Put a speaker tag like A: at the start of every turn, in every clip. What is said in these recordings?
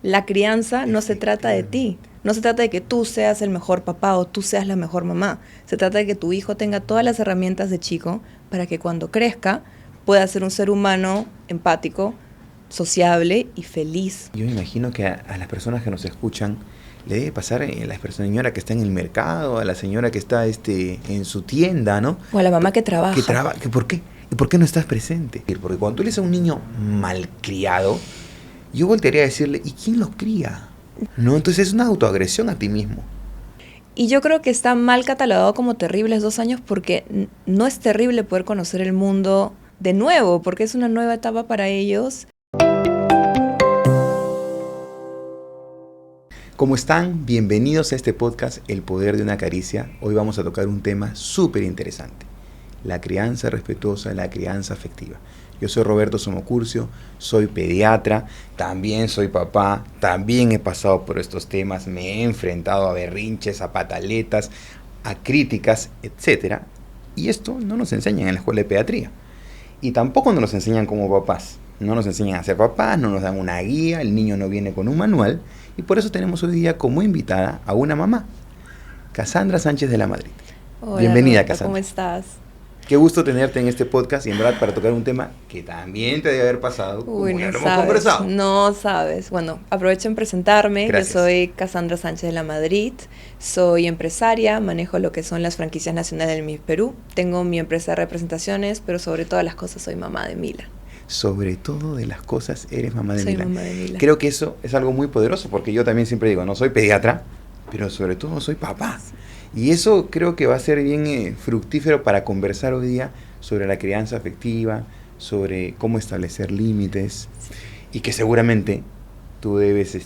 A: La crianza no se trata de ti. No se trata de que tú seas el mejor papá o tú seas la mejor mamá. Se trata de que tu hijo tenga todas las herramientas de chico para que cuando crezca pueda ser un ser humano empático, sociable y feliz.
B: Yo me imagino que a las personas que nos escuchan le debe pasar a la señora que está en el mercado, a la señora que está en su tienda, ¿no?
A: O a la mamá que trabaja.
B: ¿Por qué? ¿Y por qué no estás presente? Porque cuando tú eres a un niño malcriado, yo voltearía a decirle, ¿y quién lo cría? No, entonces es una autoagresión a ti mismo.
A: Y yo creo que está mal catalogado como terribles 2 años porque no es terrible poder conocer el mundo de nuevo, porque es una nueva etapa para ellos.
B: ¿Cómo están? Bienvenidos a este podcast El Poder de una Caricia. Hoy vamos a tocar un tema súper interesante. La crianza respetuosa, la crianza afectiva. Yo soy Roberto Somocurcio, soy pediatra, también soy papá, también he pasado por estos temas, me he enfrentado a berrinches, a pataletas, a críticas, etc. Y esto no nos enseñan en la escuela de pediatría. Y tampoco nos enseñan como papás. No nos enseñan a ser papás, no nos dan una guía, el niño no viene con un manual. Y por eso tenemos hoy día como invitada a una mamá, Cassandra Sánchez de la Madrid.
A: Hola,
B: Bienvenida,
A: Roberto,
B: Cassandra.
A: ¿cómo estás?
B: Qué gusto tenerte en este podcast y en verdad para tocar un tema que también te debe haber pasado, como ya lo hemos conversado.
A: No sabes. Bueno, aprovecho en presentarme.
B: Gracias.
A: Yo soy Cassandra Sánchez de la Madrid. Soy empresaria, manejo lo que son las franquicias nacionales del Miss Perú. Tengo mi empresa de representaciones, pero sobre todas las cosas soy mamá de Mila.
B: Sobre todo de las cosas eres mamá de Mila.
A: Soy mamá de Mila.
B: Creo que eso es algo muy poderoso porque yo también siempre digo, no soy pediatra, pero sobre todo soy papá. Y eso creo que va a ser bien fructífero para conversar hoy día sobre la crianza afectiva, sobre cómo establecer límites y que seguramente tú debes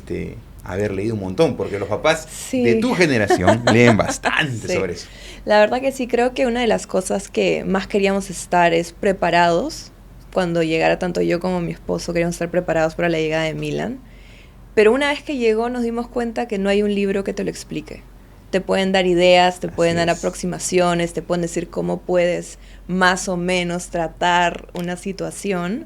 B: haber leído un montón porque los papás de tu generación leen bastante sobre eso.
A: La verdad que sí, creo que una de las cosas que más queríamos estar es preparados. Cuando llegara tanto yo como mi esposo queríamos estar preparados para la llegada de Milan. Pero una vez que llegó nos dimos cuenta que no hay un libro que te lo explique. Te pueden dar ideas, te pueden dar aproximaciones, te pueden decir cómo puedes más o menos tratar una situación,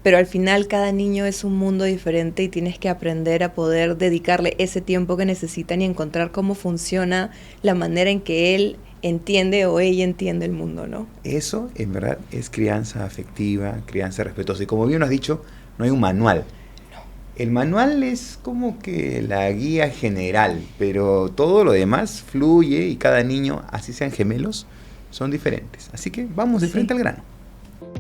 A: pero al final cada niño es un mundo diferente y tienes que aprender a poder dedicarle ese tiempo que necesitan y encontrar cómo funciona la manera en que él entiende o ella entiende el mundo, ¿no?
B: Eso, en verdad, es crianza afectiva, crianza respetuosa. Y como bien lo has dicho, no hay un manual. El manual es como que la guía general, pero todo lo demás fluye y cada niño, así sean gemelos, son diferentes. Así que vamos de frente al grano.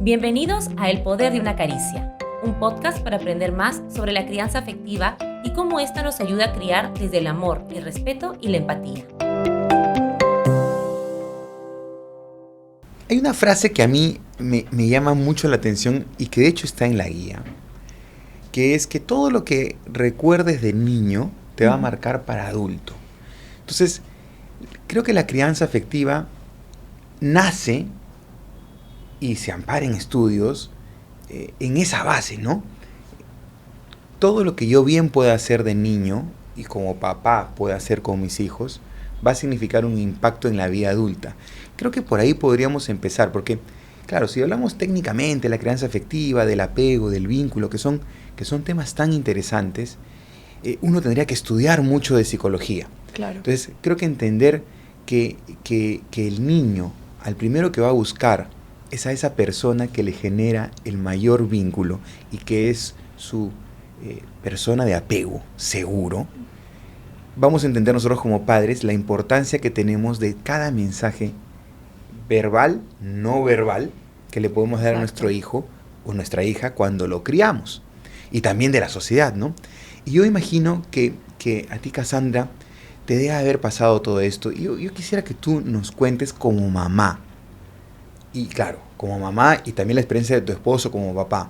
C: Bienvenidos a El Poder de una Caricia, un podcast para aprender más sobre la crianza afectiva y cómo ésta nos ayuda a criar desde el amor, el respeto y la empatía.
B: Hay una frase que a mí me llama mucho la atención y que de hecho está en la guía, que es que todo lo que recuerdes de niño te va a marcar para adulto. Entonces, creo que la crianza afectiva nace y se ampara en estudios en esa base, ¿no? Todo lo que yo bien pueda hacer de niño y como papá pueda hacer con mis hijos va a significar un impacto en la vida adulta. Creo que por ahí podríamos empezar, porque, claro, si hablamos técnicamente de la crianza afectiva, del apego, del vínculo, que son temas tan interesantes, uno tendría que estudiar mucho de psicología.
A: Claro.
B: Entonces, creo que entender que el niño, al primero que va a buscar, es a esa persona que le genera el mayor vínculo y que es su persona de apego seguro. Vamos a entender nosotros como padres la importancia que tenemos de cada mensaje verbal, no verbal, que le podemos dar a nuestro hijo o nuestra hija cuando lo criamos. Y también de la sociedad, ¿no? Y yo imagino que a ti, Cassandra, te debe haber pasado todo esto. Y yo quisiera que tú nos cuentes como mamá. Y claro, como mamá y también la experiencia de tu esposo como papá.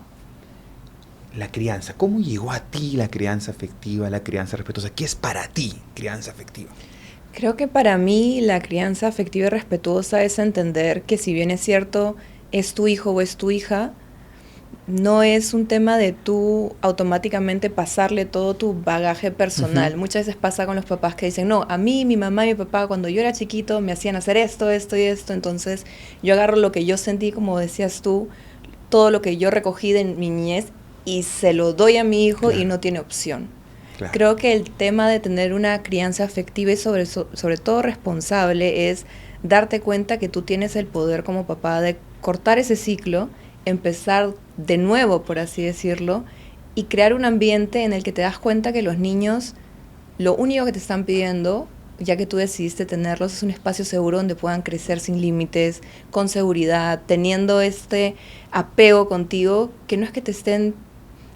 B: La crianza, ¿cómo llegó a ti la crianza afectiva, la crianza respetuosa? ¿Qué es para ti crianza afectiva?
A: Creo que para mí la crianza afectiva y respetuosa es entender que si bien es cierto, es tu hijo o es tu hija, no es un tema de tú automáticamente pasarle todo tu bagaje personal. Muchas veces pasa con los papás que dicen, no, a mí, mi mamá y mi papá cuando yo era chiquito me hacían hacer esto, esto y esto, entonces yo agarro lo que yo sentí, como decías tú, todo lo que yo recogí de mi niñez y se lo doy a mi hijo y no tiene opción.
B: Claro.
A: Creo que el tema de tener una crianza afectiva y sobre todo responsable es darte cuenta que tú tienes el poder como papá de cortar ese ciclo, empezar de nuevo, por así decirlo, y crear un ambiente en el que te das cuenta que los niños, lo único que te están pidiendo, ya que tú decidiste tenerlos, es un espacio seguro donde puedan crecer sin límites, con seguridad, teniendo este apego contigo, que no es que te estén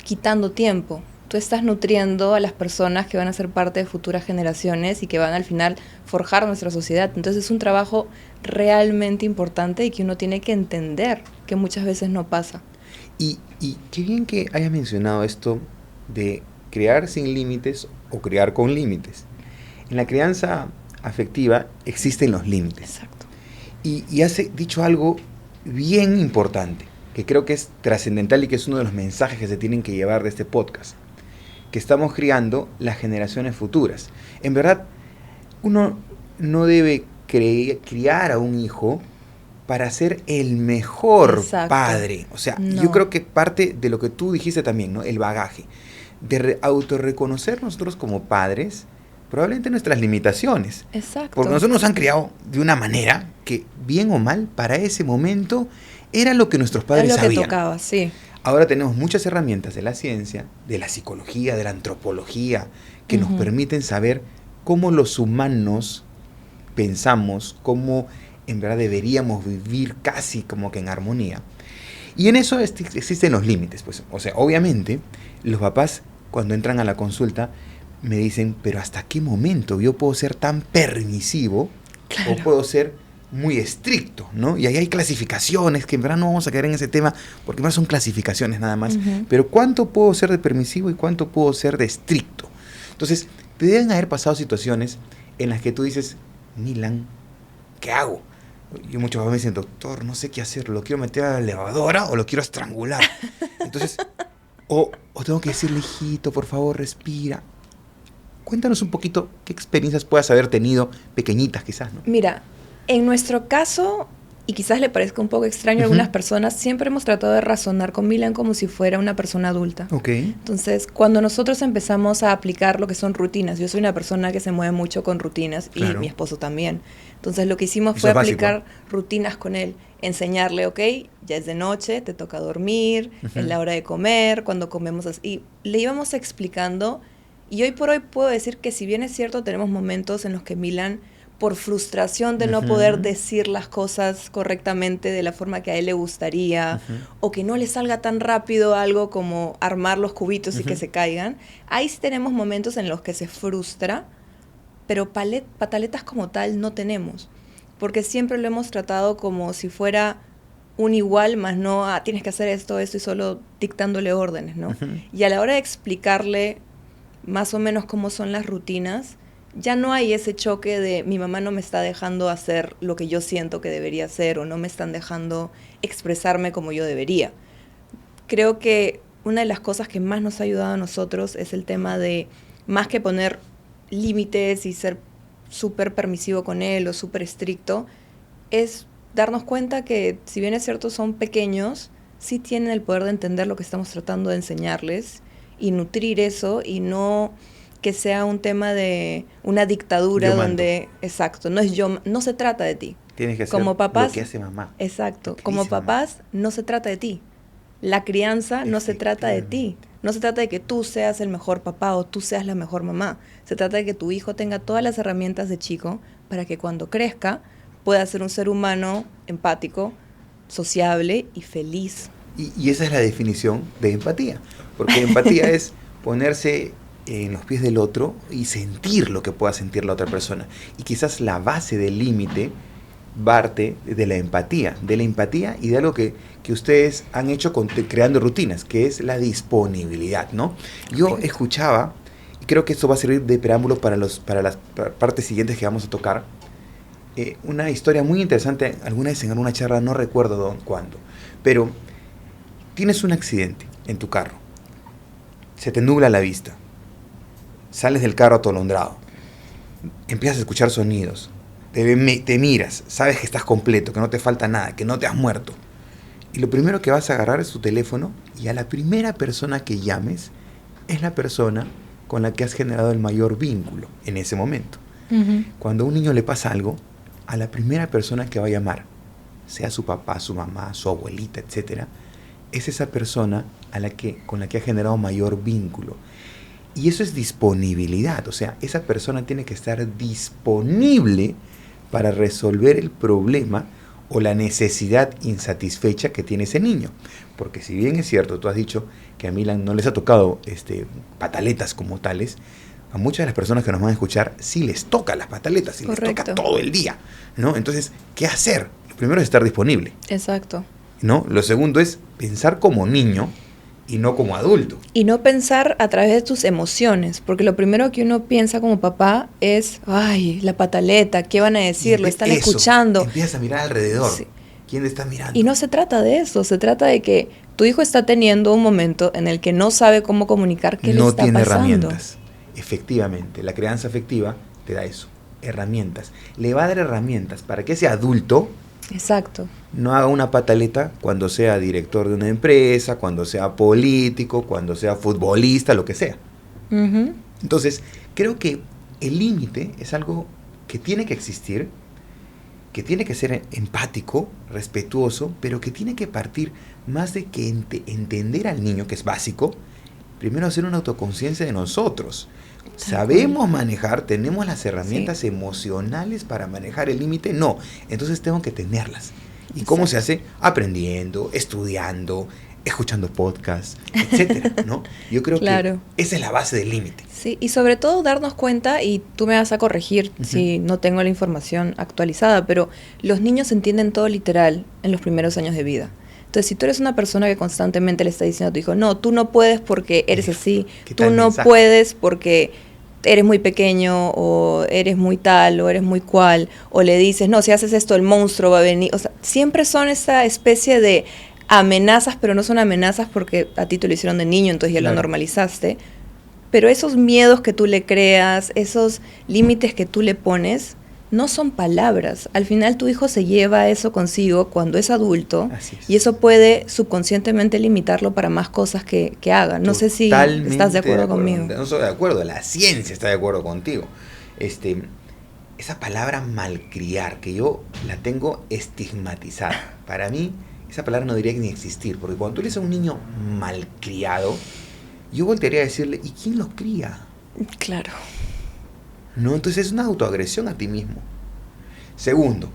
A: quitando tiempo. Tú estás nutriendo a las personas que van a ser parte de futuras generaciones y que van al final forjar nuestra sociedad. Entonces es un trabajo realmente importante y que uno tiene que entender que muchas veces no pasa.
B: Y qué bien que hayas mencionado esto de criar sin límites o criar con límites. En la crianza afectiva existen los límites.
A: Exacto.
B: Y has dicho algo bien importante, que creo que es trascendental y que es uno de los mensajes que se tienen que llevar de este podcast, que estamos criando las generaciones futuras. En verdad, uno no debe criar a un hijo para ser el mejor
A: Exacto.
B: padre. O sea,
A: No.
B: yo creo que parte de lo que tú dijiste también, ¿no? El bagaje, de autorreconocer nosotros como padres, probablemente nuestras limitaciones.
A: Exacto.
B: Porque nosotros nos han criado de una manera que, bien o mal, para ese momento era lo que nuestros padres
A: es lo que
B: sabían.
A: tocaba, sí.
B: Ahora tenemos muchas herramientas de la ciencia, de la psicología, de la antropología, que nos permiten saber cómo los humanos pensamos, cómo en verdad deberíamos vivir casi como que en armonía. Y en eso existen los límites, pues. O sea, obviamente, los papás cuando entran a la consulta me dicen, pero ¿hasta qué momento yo puedo ser tan permisivo o puedo ser muy estricto, ¿no? Y ahí hay clasificaciones, que en verdad no vamos a caer en ese tema, porque en verdad son clasificaciones nada más. Pero ¿cuánto puedo ser de permisivo y cuánto puedo ser de estricto? Entonces, te deben haber pasado situaciones en las que tú dices, Milan, ¿qué hago? Yo muchas veces me dicen, doctor, no sé qué hacer, ¿lo quiero meter a la elevadora o lo quiero estrangular? Entonces, o tengo que decirle, hijito, por favor, respira. Cuéntanos un poquito qué experiencias puedas haber tenido, pequeñitas quizás, ¿no?
A: Mira, en nuestro caso, y quizás le parezca un poco extraño a algunas personas, siempre hemos tratado de razonar con Milan como si fuera una persona adulta.
B: Ok.
A: Entonces, cuando nosotros empezamos a aplicar lo que son rutinas, yo soy una persona que se mueve mucho con rutinas y mi esposo también. Entonces, lo que hicimos fue aplicar rutinas con él, enseñarle, ok, ya es de noche, te toca dormir, es la hora de comer, cuando comemos así. Y le íbamos explicando, y hoy por hoy puedo decir que si bien es cierto, tenemos momentos en los que Milan, por frustración de no poder decir las cosas correctamente de la forma que a él le gustaría, o que no le salga tan rápido algo como armar los cubitos y que se caigan, ahí sí tenemos momentos en los que se frustra, pero pataletas como tal no tenemos, porque siempre lo hemos tratado como si fuera un igual, más no, tienes que hacer esto y solo dictándole órdenes, ¿no? Y a la hora de explicarle más o menos cómo son las rutinas, ya no hay ese choque de mi mamá no me está dejando hacer lo que yo siento que debería hacer o no me están dejando expresarme como yo debería. Creo que una de las cosas que más nos ha ayudado a nosotros es el tema de, más que poner límites y ser súper permisivo con él o súper estricto, es darnos cuenta que, si bien es cierto son pequeños, sí tienen el poder de entender lo que estamos tratando de enseñarles y nutrir eso, y no que sea un tema de una dictadura donde, exacto, no se trata de ti.
B: Tienes que hacer
A: como papás,
B: lo que hace mamá.
A: Exacto, como papás no se trata de ti. La crianza no se trata de ti. No se trata de que tú seas el mejor papá o tú seas la mejor mamá. Se trata de que tu hijo tenga todas las herramientas de chico para que cuando crezca pueda ser un ser humano empático, sociable y feliz.
B: Y esa es la definición de empatía. Porque empatía es ponerse en los pies del otro y sentir lo que pueda sentir la otra persona. Y quizás la base del límite parte de la empatía y de algo que ustedes han hecho creando rutinas, que es la disponibilidad, ¿no? Yo escuchaba, y creo que esto va a servir de preámbulo para las partes siguientes que vamos a tocar, una historia muy interesante, alguna vez en alguna charla, no recuerdo cuándo, pero tienes un accidente en tu carro, se te nubla la vista, sales del carro atolondrado, empiezas a escuchar sonidos, te miras, sabes que estás completo, que no te falta nada, que no te has muerto. Y lo primero que vas a agarrar es tu teléfono y a la primera persona que llames es la persona con la que has generado el mayor vínculo en ese momento.
A: Ujú.
B: Cuando a un niño le pasa algo, a la primera persona que va a llamar, sea su papá, su mamá, su abuelita, etcétera, es esa persona con la que ha generado mayor vínculo. Y eso es disponibilidad, o sea, esa persona tiene que estar disponible para resolver el problema o la necesidad insatisfecha que tiene ese niño. Porque si bien es cierto, tú has dicho que a Milan no les ha tocado pataletas como tales, a muchas de las personas que nos van a escuchar sí les toca las pataletas, sí les toca todo el día, ¿no? Entonces, ¿qué hacer? Lo primero es estar disponible.
A: Exacto.
B: ¿No? Lo segundo es pensar como niño y no como adulto.
A: Y no pensar a través de tus emociones, porque lo primero que uno piensa como papá es, ay, la pataleta, ¿qué van a decir? Lo están escuchando.
B: Empiezas a mirar alrededor.
A: Sí.
B: ¿Quién te está mirando?
A: Y no se trata de eso, se trata de que tu hijo está teniendo un momento en el que no sabe cómo comunicar qué le está pasando.
B: No tiene herramientas. Efectivamente, la crianza afectiva te da eso, herramientas. Le va a dar herramientas para que ese adulto
A: Exacto.
B: no haga una pataleta cuando sea director de una empresa, cuando sea político, cuando sea futbolista, lo que sea.
A: Uh-huh.
B: Entonces, creo que el límite es algo que tiene que existir, que tiene que ser empático, respetuoso, pero que tiene que partir más de que entender al niño, que es básico, primero hacer una autoconciencia de nosotros. ¿Sabemos manejar? ¿Tenemos las herramientas emocionales para manejar el límite? No. Entonces tengo que tenerlas. ¿Y cómo se hace? Aprendiendo, estudiando, escuchando podcasts, etcétera, ¿no? Yo creo que esa es la base del límite.
A: Sí, y sobre todo darnos cuenta, y tú me vas a corregir si no tengo la información actualizada, pero los niños entienden todo literal en los primeros años de vida. Entonces, si tú eres una persona que constantemente le está diciendo a tu hijo, no, tú no puedes porque eres así, tú no puedes porque eres muy pequeño, o eres muy tal, o eres muy cual, o le dices, no, si haces esto el monstruo va a venir, o sea, siempre son esa especie de amenazas, pero no son amenazas porque a ti te lo hicieron de niño, entonces ya lo normalizaste, pero esos miedos que tú le creas, esos límites que tú le pones, no son palabras. Al final tu hijo se lleva eso consigo cuando es adulto, y eso puede subconscientemente limitarlo para más cosas que haga. No sé si estás de acuerdo conmigo.
B: No estoy de acuerdo, la ciencia está de acuerdo contigo. Esa palabra malcriar, que yo la tengo estigmatizada. Para mí, esa palabra no debería ni existir, porque cuando tú le dices a un niño malcriado, yo voltearía a decirle, ¿y quién lo cría?
A: Claro.
B: No, entonces es una autoagresión a ti mismo. Segundo,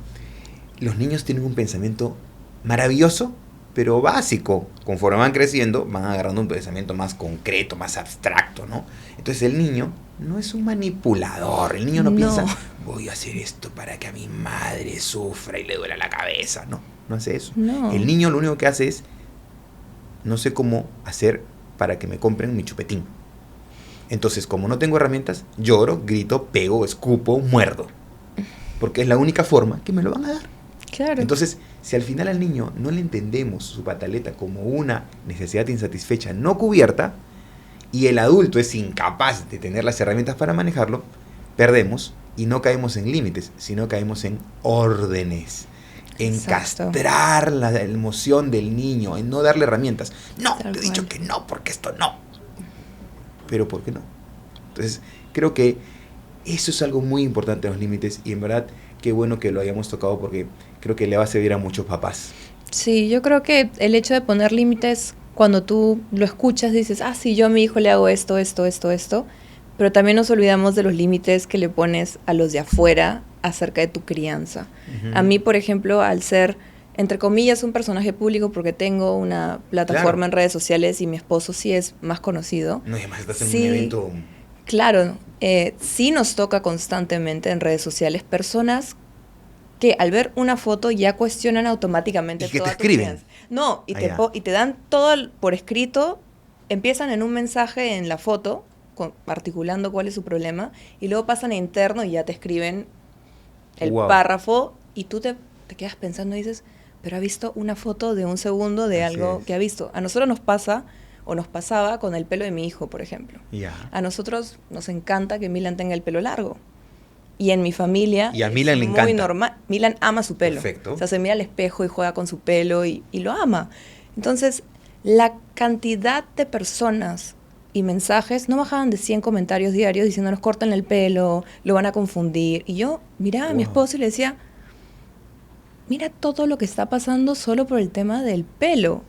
B: los niños tienen un pensamiento maravilloso, pero básico. Conforme van creciendo, van agarrando un pensamiento más concreto, más abstracto, ¿no? Entonces el niño no es un manipulador. El niño no piensa, voy a hacer esto para que a mi madre sufra y le duela la cabeza. No hace eso.
A: No.
B: El niño lo único que hace es, no sé cómo hacer para que me compren mi chupetín. Entonces, como no tengo herramientas, lloro, grito, pego, escupo, muerdo. Porque es la única forma que me lo van a dar.
A: Claro.
B: Entonces, si al final al niño no le entendemos su pataleta como una necesidad insatisfecha no cubierta, y el adulto es incapaz de tener las herramientas para manejarlo, perdemos y no caemos en límites, sino caemos en órdenes. En castrar la emoción del niño, en no darle herramientas. No, te he dicho que no, porque esto no. Pero ¿por qué no? Entonces, creo que eso es algo muy importante en los límites, y en verdad, qué bueno que lo hayamos tocado, porque creo que le va a servir a muchos papás.
A: Sí, yo creo que el hecho de poner límites, cuando tú lo escuchas, dices, sí, yo a mi hijo le hago esto, pero también nos olvidamos de los límites que le pones a los de afuera acerca de tu crianza. Uh-huh. A mí, por ejemplo, al ser, entre comillas, un personaje público, porque tengo una plataforma en redes sociales y mi esposo sí es más conocido.
B: No, y además estás en un evento.
A: Claro, sí nos toca constantemente en redes sociales personas que al ver una foto ya cuestionan automáticamente
B: toda
A: tu
B: escriben.
A: crianza. No, y te dan todo por escrito, empiezan en un mensaje en la foto, articulando cuál es su problema, y luego pasan a interno y ya te escriben el párrafo, y tú te quedas pensando y dices, pero ha visto una foto de un segundo de algo que ha visto. A nosotros nos pasa, o nos pasaba con el pelo de mi hijo, por ejemplo. A nosotros nos encanta que Milan tenga el pelo largo. Y en mi familia
B: y a Milan le encanta.
A: Muy normal. Milan ama su pelo.
B: Perfecto.
A: O sea, se mira al espejo y juega con su pelo y lo ama. Entonces, la cantidad de personas y mensajes, no bajaban de 100 comentarios diarios diciéndonos corten el pelo, lo van a confundir. Y yo miraba a mi esposo y le decía, mira todo lo que está pasando solo por el tema del pelo.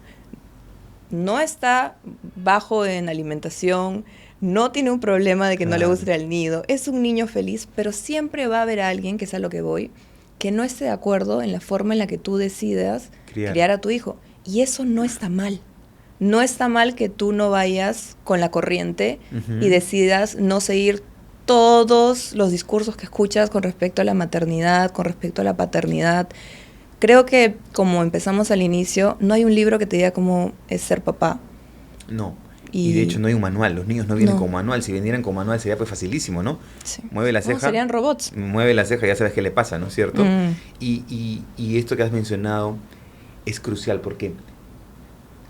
A: No está bajo en alimentación, no tiene un problema de que no le guste ir al nido, es un niño feliz, pero siempre va a haber alguien, que es a lo que voy, que no esté de acuerdo en la forma en la que tú decidas criar a tu hijo. Y eso no está mal. No está mal que tú no vayas con la corriente y decidas no seguir todos los discursos que escuchas con respecto a la maternidad, con respecto a la paternidad. Creo que, como empezamos al inicio, no hay un libro que te diga cómo es ser papá.
B: No. Y de hecho no hay un manual. Los niños no vienen con manual. Si vinieran con manual sería pues facilísimo, ¿no?
A: Sí.
B: Mueve la ceja.
A: No, serían robots.
B: Mueve la ceja y ya sabes qué le pasa, ¿no es cierto? Y esto que has mencionado es crucial porque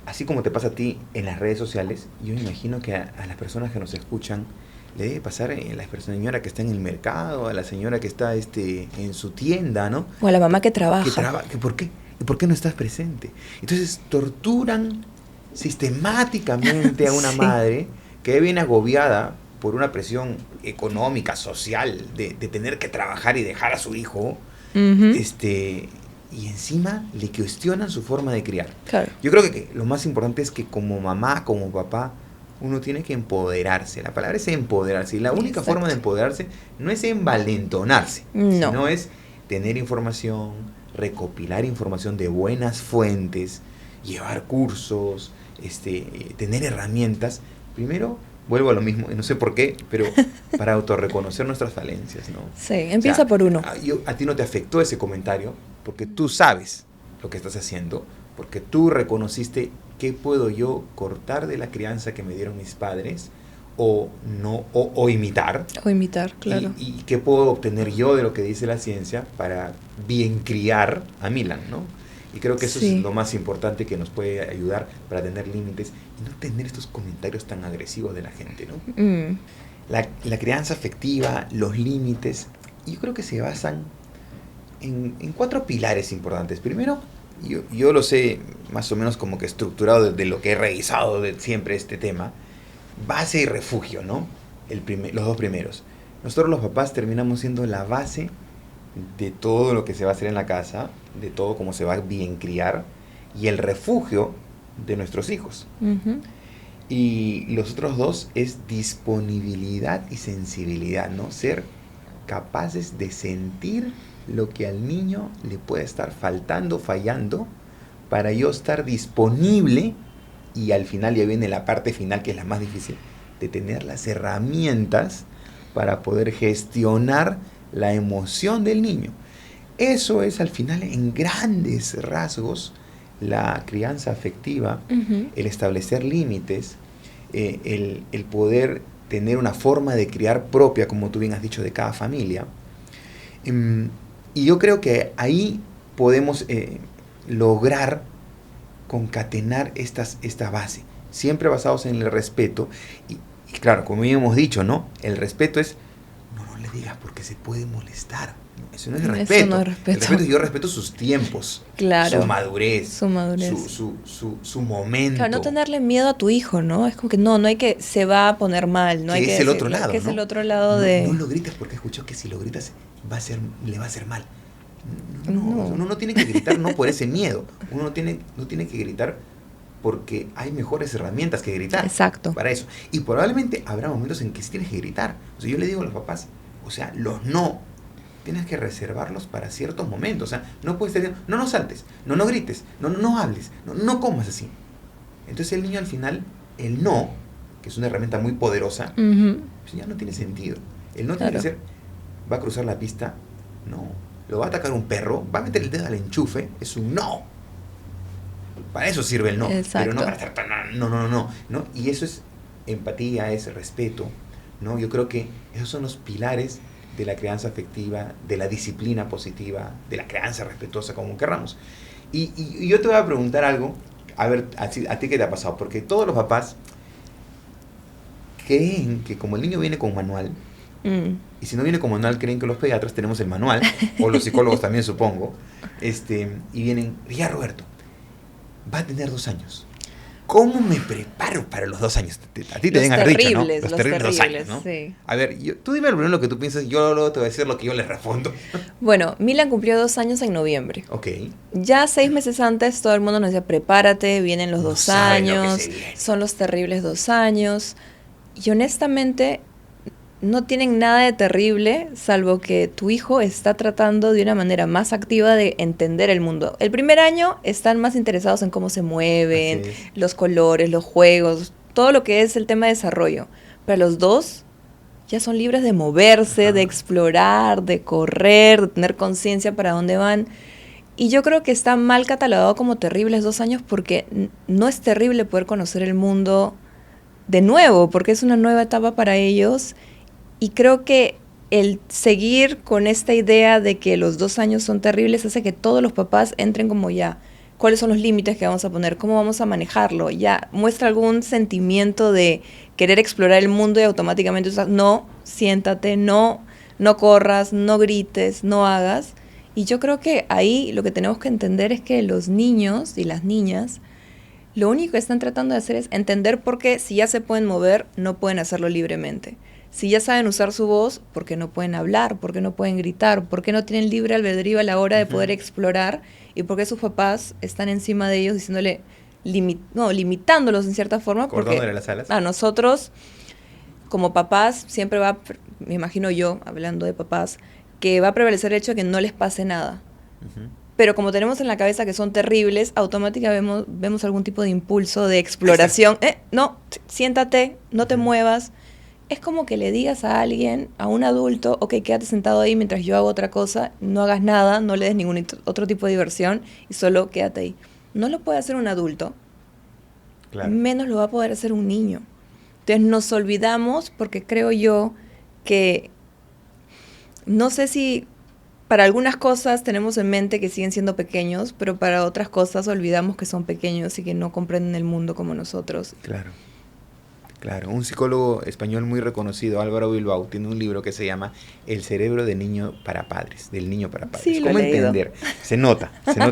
B: así como te pasa a ti en las redes sociales, yo me imagino que a las personas que nos escuchan le debe pasar a la señora que está en el mercado, a la señora que está en su tienda, ¿no?
A: O a la mamá que trabaja.
B: ¿Por qué? ¿Y por qué no estás presente? Entonces torturan sistemáticamente a una madre que viene agobiada por una presión económica, social, de tener que trabajar y dejar a su hijo, y encima le cuestionan su forma de criar.
A: Claro.
B: Yo creo que lo más importante es que como mamá, como papá, uno tiene que empoderarse. La palabra es empoderarse. Y la única forma de empoderarse no es envalentonarse, sino es tener información, recopilar información de buenas fuentes, llevar cursos, tener herramientas. Primero, vuelvo a lo mismo, y no sé por qué, pero para autorreconocer nuestras falencias, ¿no?
A: Sí, empieza por uno.
B: A ti no te afectó ese comentario porque tú sabes lo que estás haciendo, porque tú reconociste qué puedo yo cortar de la crianza que me dieron mis padres o imitar.
A: O imitar, claro.
B: Y qué puedo obtener yo de lo que dice la ciencia para bien criar a Milan, ¿no? Y creo que eso es lo más importante que nos puede ayudar para tener límites y no tener estos comentarios tan agresivos de la gente, ¿no? La crianza afectiva, los límites, yo creo que se basan en 4 pilares importantes. Primero, yo lo sé más o menos como que estructurado de lo que he revisado de siempre este tema. Base y refugio, ¿no? Los 2 primeros. Nosotros los papás terminamos siendo la base de todo lo que se va a hacer en la casa, de todo cómo se va a bien criar, y el refugio de nuestros hijos. Y los otros 2 es disponibilidad y sensibilidad, ¿no? Ser capaces de sentir lo que al niño le puede estar faltando, fallando, para yo estar disponible, y al final ya viene la parte final que es la más difícil, de tener las herramientas para poder gestionar la emoción del niño. Eso es al final en grandes rasgos la crianza afectiva, el establecer límites, el poder tener una forma de criar propia, como tú bien has dicho, de cada familia. Y yo creo que ahí podemos lograr concatenar esta base, siempre basados en el respeto. Y claro, como ya hemos dicho, ¿no? El respeto es, no le digas porque se puede molestar. Eso no es respeto.
A: Eso no es respeto.
B: El respeto es yo respeto sus tiempos,
A: claro,
B: su madurez,
A: su
B: momento.
A: Claro, no tenerle miedo a tu hijo, ¿no? Es como que no hay que, se va a poner mal, no hay que
B: es el otro lado,
A: que es
B: ¿no?
A: el otro lado de...
B: No lo grites porque he escuchado que si lo gritas le va a hacer mal. Uno no tiene que gritar no por ese miedo. Uno no tiene que gritar porque hay mejores herramientas que gritar.
A: Exacto.
B: Para eso. Y probablemente habrá momentos en que sí tienes que gritar. O sea, yo le digo a los papás, o sea, los no tienes que reservarlos para ciertos momentos. O sea, no puedes estar diciendo, no saltes, no grites, no hables, no comas así. Entonces el niño al final, el no, que es una herramienta muy poderosa, pues ya no tiene sentido. El no tiene que ser, va a cruzar la pista, no. Lo va a atacar un perro, va a meter el dedo al enchufe, es un no. Para eso sirve el no.
A: Exacto.
B: Pero no para estar no. Y eso es empatía, es respeto, ¿no? Yo creo que esos son los pilares de la crianza afectiva, de la disciplina positiva, de la crianza respetuosa, como querramos. Y yo te voy a preguntar algo, a ver, a ti qué te ha pasado, porque todos los papás creen que como el niño viene con manual, y si no viene con manual, creen que los pediatras tenemos el manual, o los psicólogos también, supongo, y vienen, ya Roberto, va a tener 2 años. ¿Cómo me preparo para los 2 años? A ti te deben haber dicho, ¿no? Los terribles 2 años, ¿no?
A: Sí.
B: A ver, tú dime primero lo que tú piensas, yo luego te voy a decir lo que yo les respondo.
A: Bueno, Milan cumplió 2 años en noviembre.
B: Ok.
A: Ya 6 meses antes todo el mundo nos decía, prepárate, vienen los
B: No
A: 2
B: saben lo que
A: años,
B: se viene.
A: son los terribles 2 años. Y honestamente no tienen nada de terrible, salvo que tu hijo está tratando de una manera más activa de entender el mundo. El primer año están más interesados en cómo se mueven,
B: Así es.
A: los colores, los juegos, todo lo que es el tema de desarrollo. Pero los 2 ya son libres de moverse,
B: Ajá.
A: de explorar, de correr, de tener conciencia para dónde van. Y yo creo que está mal catalogado como terribles 2 años porque no es terrible poder conocer el mundo de nuevo, porque es una nueva etapa para ellos. Y creo que el seguir con esta idea de que los 2 años son terribles hace que todos los papás entren como ya, ¿cuáles son los límites que vamos a poner? ¿Cómo vamos a manejarlo? Ya muestra algún sentimiento de querer explorar el mundo y automáticamente no, siéntate, no corras, no grites, no hagas. Y yo creo que ahí lo que tenemos que entender es que los niños y las niñas lo único que están tratando de hacer es entender por qué si ya se pueden mover, no pueden hacerlo libremente. Si ya saben usar su voz, ¿por qué no pueden hablar? ¿Por qué no pueden gritar? ¿Por qué no tienen libre albedrío a la hora de poder explorar? ¿Y por qué sus papás están encima de ellos diciéndole, limitándolos en cierta forma? Porque
B: Cortándole las alas.
A: a nosotros, como papás, siempre me imagino yo, hablando de papás, que va a prevalecer el hecho de que no les pase nada.
B: Ujú.
A: Pero como tenemos en la cabeza que son terribles, automáticamente vemos algún tipo de impulso de exploración. No, siéntate, no te muevas. Es como que le digas a alguien, a un adulto, ok, quédate sentado ahí mientras yo hago otra cosa, no hagas nada, no le des ningún otro tipo de diversión y solo quédate ahí. No lo puede hacer un adulto,
B: Claro.
A: menos lo va a poder hacer un niño. Entonces nos olvidamos, porque creo yo que, no sé si para algunas cosas tenemos en mente que siguen siendo pequeños, pero para otras cosas olvidamos que son pequeños y que no comprenden el mundo como nosotros.
B: Claro. Claro, un psicólogo español muy reconocido, Álvaro Bilbao, tiene un libro que se llama El cerebro del niño para padres, del niño para padres.
A: Sí, lo he
B: ¿Cómo
A: leído.
B: entender? Se nota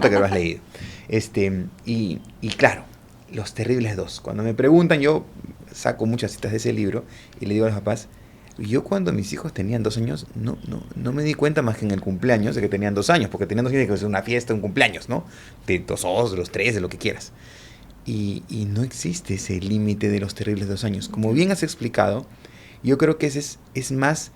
B: que lo has leído. Y claro, los terribles 2. Cuando me preguntan, yo saco muchas citas de ese libro y le digo a los papás, yo cuando mis hijos tenían 2 años, no me di cuenta más que en el cumpleaños de que tenían 2 años, porque tenían 2 años que hacer una fiesta, un cumpleaños, ¿no? De 2 o de los 3, de lo que quieras. Y no existe ese límite de los terribles 2 años. Como bien has explicado, yo creo que ese es más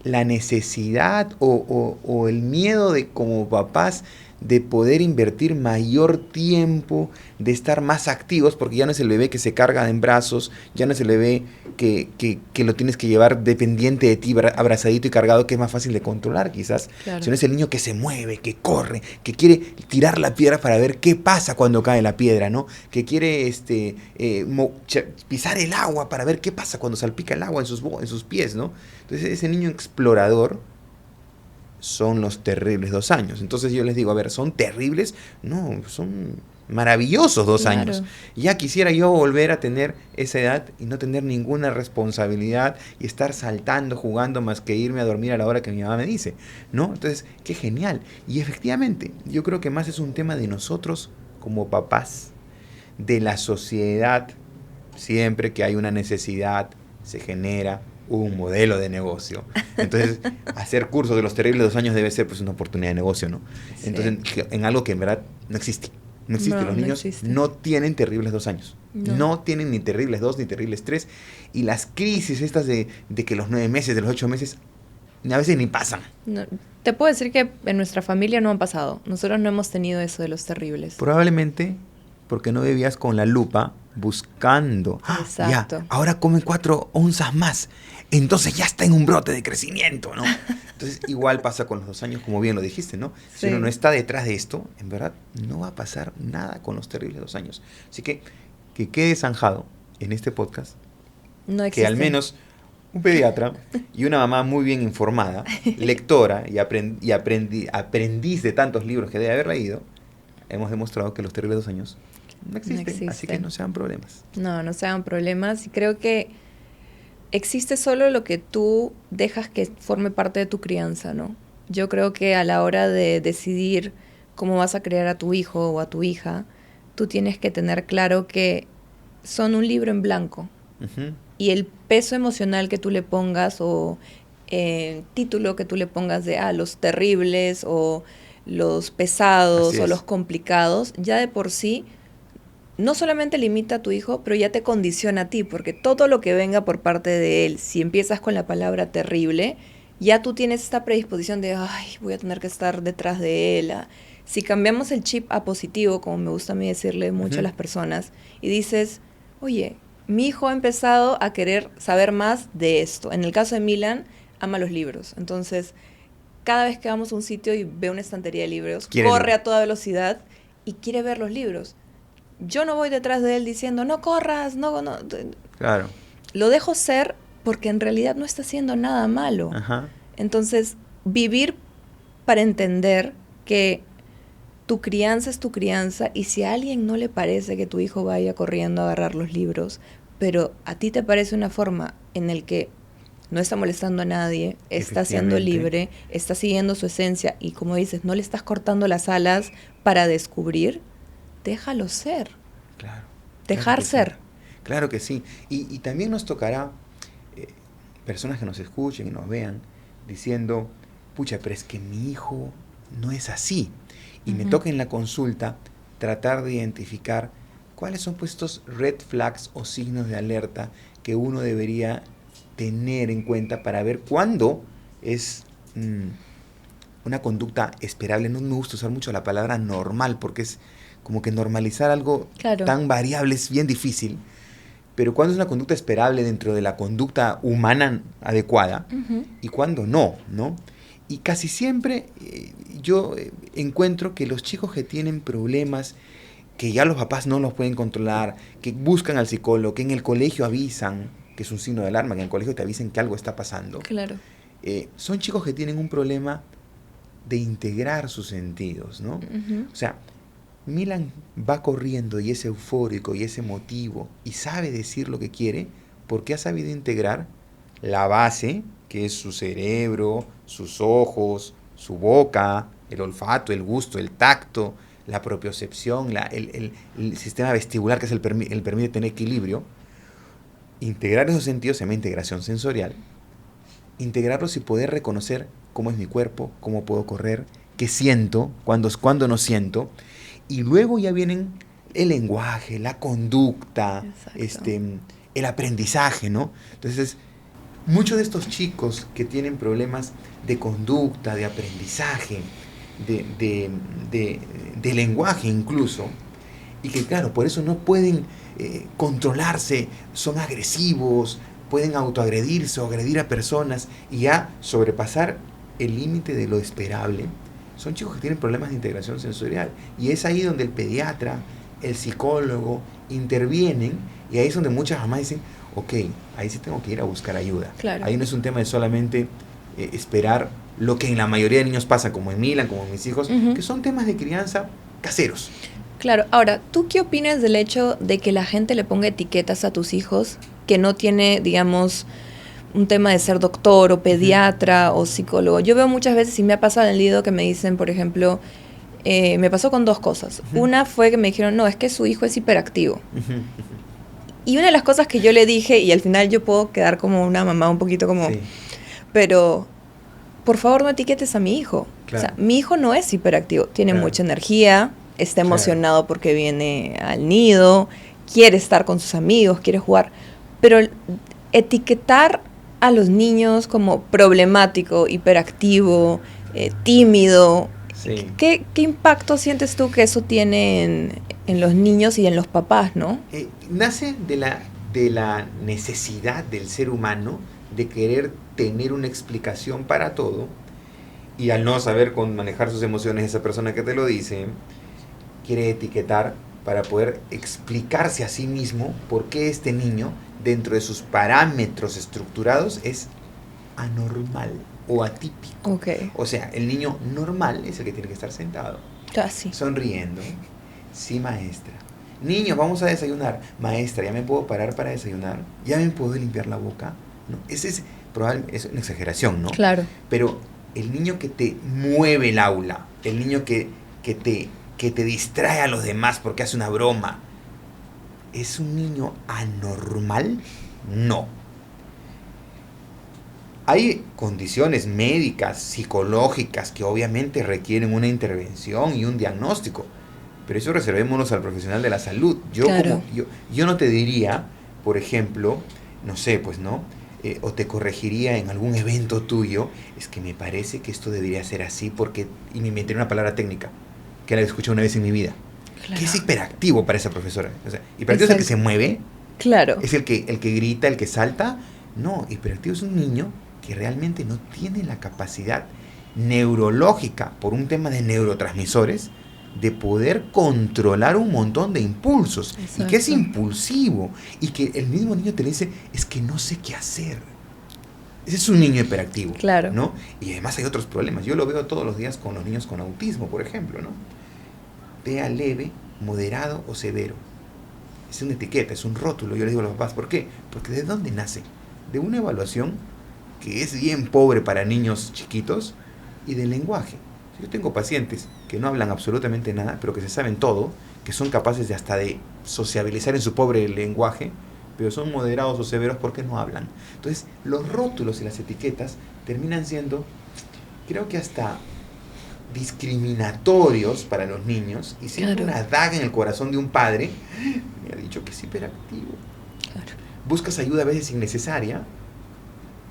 B: la necesidad o el miedo de como papás de poder invertir mayor tiempo, de estar más activos, porque ya no es el bebé que se carga en brazos, ya no es el bebé que lo tienes que llevar dependiente de ti, abrazadito y cargado, que es más fácil de controlar quizás,
A: Claro.
B: sino es el niño que se mueve, que corre, que quiere tirar la piedra para ver qué pasa cuando cae la piedra, ¿no? Que quiere pisar el agua para ver qué pasa cuando salpica el agua en sus pies, ¿no? Entonces ese niño explorador son los terribles 2 años. Entonces yo les digo, a ver, ¿son terribles? No, son maravillosos 2
A: Claro.
B: años. Ya quisiera yo volver a tener esa edad y no tener ninguna responsabilidad y estar saltando, jugando, más que irme a dormir a la hora que mi mamá me dice, ¿no? Entonces, qué genial. Y efectivamente, yo creo que más es un tema de nosotros como papás, de la sociedad. Siempre que hay una necesidad, se genera un modelo de negocio. Entonces, hacer cursos de los terribles 2 años debe ser pues una oportunidad de negocio, ¿no?
A: Sí.
B: Entonces, en algo que en verdad no existe. No existe.
A: No,
B: Los
A: no
B: niños
A: existe.
B: no tienen terribles 2 años.
A: No.
B: No tienen ni terribles 2 ni terribles 3. Y las crisis estas de que los 9 meses, de los 8 meses, a veces ni pasan.
A: No, te puedo decir que en nuestra familia no han pasado. Nosotros no hemos tenido eso de los terribles.
B: Probablemente porque no vivías con la lupa buscando.
A: Exacto.
B: Ya, ahora comen 4 onzas más. Entonces ya está en un brote de crecimiento, ¿no? Entonces igual pasa con los 2 años, como bien lo dijiste, ¿no? Si
A: Sí.
B: uno no está detrás de esto, en verdad no va a pasar nada con los terribles 2 años. Así que quede zanjado en este podcast
A: No
B: que
A: existe.
B: al menos un pediatra y una mamá muy bien informada, lectora y aprendiz de tantos libros que debe haber leído, hemos demostrado que los terribles 2 años no existen. Así que
A: existen.
B: no sean problemas.
A: No se hagan problemas. Y creo que existe solo lo que tú dejas que forme parte de tu crianza, ¿no? Yo creo que a la hora de decidir cómo vas a criar a tu hijo o a tu hija, tú tienes que tener claro que son un libro en blanco.
B: Ujú.
A: Y el peso emocional que tú le pongas o título que tú le pongas de los terribles o los pesados
B: Así
A: o
B: es.
A: los complicados, ya de por sí no solamente limita a tu hijo, pero ya te condiciona a ti, porque todo lo que venga por parte de él, si empiezas con la palabra terrible, ya tú tienes esta predisposición de, ay, voy a tener que estar detrás de él. Si cambiamos el chip a positivo, como me gusta a mí decirle mucho a las personas, y dices, oye, mi hijo ha empezado a querer saber más de esto. En el caso de Milan, ama los libros. Entonces, cada vez que vamos a un sitio y ve una estantería de libros, corre a toda velocidad y quiere ver los libros. Yo no voy detrás de él diciendo, no corras, no.
B: Claro.
A: Lo dejo ser porque en realidad no está haciendo nada malo.
B: Ajá.
A: Entonces, vivir para entender que tu crianza es tu crianza y si a alguien no le parece que tu hijo vaya corriendo a agarrar los libros, pero a ti te parece una forma en el que no está molestando a nadie, está siendo libre, está siguiendo su esencia y como dices, no le estás cortando las alas para descubrir, déjalo ser.
B: Claro.
A: Dejar ser.
B: Sí. Claro que sí. Y también nos tocará personas que nos escuchen y nos vean diciendo, pucha, pero es que mi hijo no es así. Y me toca en la consulta tratar de identificar cuáles son pues estos red flags o signos de alerta que uno debería tener en cuenta para ver cuándo es una conducta esperable. No me gusta usar mucho la palabra normal porque es como que normalizar algo tan variable es bien difícil, pero cuándo es una conducta esperable dentro de la conducta humana adecuada y cuándo no, ¿no? Y casi siempre yo encuentro que los chicos que tienen problemas, que ya los papás no los pueden controlar, que buscan al psicólogo, que en el colegio avisan, que es un signo de alarma, que en el colegio te avisen que algo está pasando.
A: Claro.
B: Son chicos que tienen un problema de integrar sus sentidos, ¿no? O sea, Milan va corriendo y es eufórico y es emotivo y sabe decir lo que quiere porque ha sabido integrar la base, que es su cerebro, sus ojos, su boca, el olfato, el gusto, el tacto, la propiocepción, el sistema vestibular, que es el permite tener equilibrio. Integrar esos sentidos se llama integración sensorial. Integrarlos y poder reconocer cómo es mi cuerpo, cómo puedo correr, qué siento, cuándo no siento. Y luego ya vienen el lenguaje, la conducta, el aprendizaje, ¿no? Entonces, muchos de estos chicos que tienen problemas de conducta, de aprendizaje, de lenguaje incluso, y que claro, por eso no pueden controlarse, son agresivos, pueden autoagredirse o agredir a personas y ya sobrepasar el límite de lo esperable, son chicos que tienen problemas de integración sensorial. Y es ahí donde el pediatra, el psicólogo intervienen y ahí es donde muchas mamás dicen, ok, ahí sí tengo que ir a buscar ayuda.
A: Claro.
B: Ahí no es un tema de solamente esperar lo que en la mayoría de niños pasa, como en Milan, como en mis hijos, que son temas de crianza caseros.
A: Claro. Ahora, ¿tú qué opinas del hecho de que la gente le ponga etiquetas a tus hijos que no tiene, digamos, un tema de ser doctor o pediatra o psicólogo? Yo veo muchas veces, y me ha pasado en el Lido, que me dicen, por ejemplo, me pasó con dos cosas. Una fue que me dijeron, no, es que su hijo es hiperactivo. Y una de las cosas que yo le dije, y al final yo puedo quedar como una mamá un poquito como, pero por favor no etiquetes a mi hijo.
B: Claro.
A: O sea, mi hijo no es hiperactivo, tiene mucha energía, está emocionado porque viene al nido, quiere estar con sus amigos, quiere jugar, pero etiquetar a los niños como problemático, hiperactivo, tímido, ¿qué impacto sientes tú que eso tiene en los niños y en los papás, no?
B: Nace de la necesidad del ser humano de querer tener una explicación para todo, y al no saber manejar sus emociones, esa persona que te lo dice quiere etiquetar para poder explicarse a sí mismo por qué este niño, dentro de sus parámetros estructurados, es anormal o atípico.
A: Okay.
B: O sea, el niño normal es el que tiene que estar sentado,
A: casi
B: sonriendo. Sí, maestra. Niños, vamos a desayunar. Maestra, ¿ya me puedo parar para desayunar? ¿Ya me puedo limpiar la boca? ¿No? Ese es probablemente es una exageración, ¿no?
A: Claro.
B: Pero el niño que te mueve el aula, el niño que te distrae a los demás porque hace una broma, ¿Es un niño anormal? No. Hay condiciones médicas, psicológicas, que obviamente requieren una intervención y un diagnóstico, pero eso reservémonos al profesional de la salud.
A: Claro.
B: Yo no te diría, por ejemplo, no sé, pues no, o te corregiría en algún evento tuyo, es que me parece que esto debería ser así porque, y me inventé una palabra técnica, que la escuché una vez en mi vida,
A: Claro.
B: que es hiperactivo para esa profesora. O sea, hiperactivo es el que se mueve,
A: Claro.
B: es el que grita, el que salta. No, hiperactivo es un niño que realmente no tiene la capacidad neurológica, por un tema de neurotransmisores, de poder controlar un montón de impulsos.
A: Exacto.
B: Y que es impulsivo. Y que el mismo niño te dice, es que no sé qué hacer. Ese es un niño hiperactivo.
A: Claro.
B: ¿No? Y además hay otros problemas. Yo lo veo todos los días con los niños con autismo, por ejemplo, ¿no? TEA leve, moderado o severo. Es una etiqueta, es un rótulo. Yo le digo a los papás, ¿por qué? Porque ¿de dónde nace? De una evaluación que es bien pobre para niños chiquitos y del lenguaje. Yo tengo pacientes que no hablan absolutamente nada, pero que se saben todo, que son capaces de hasta de sociabilizar en su pobre lenguaje, pero son moderados o severos porque no hablan. Entonces, los rótulos y las etiquetas terminan siendo, creo que hasta discriminatorios para los niños, y siempre
A: Claro.
B: una daga en el corazón de un padre. Me ha dicho que es hiperactivo.
A: Claro.
B: Buscas ayuda a veces innecesaria,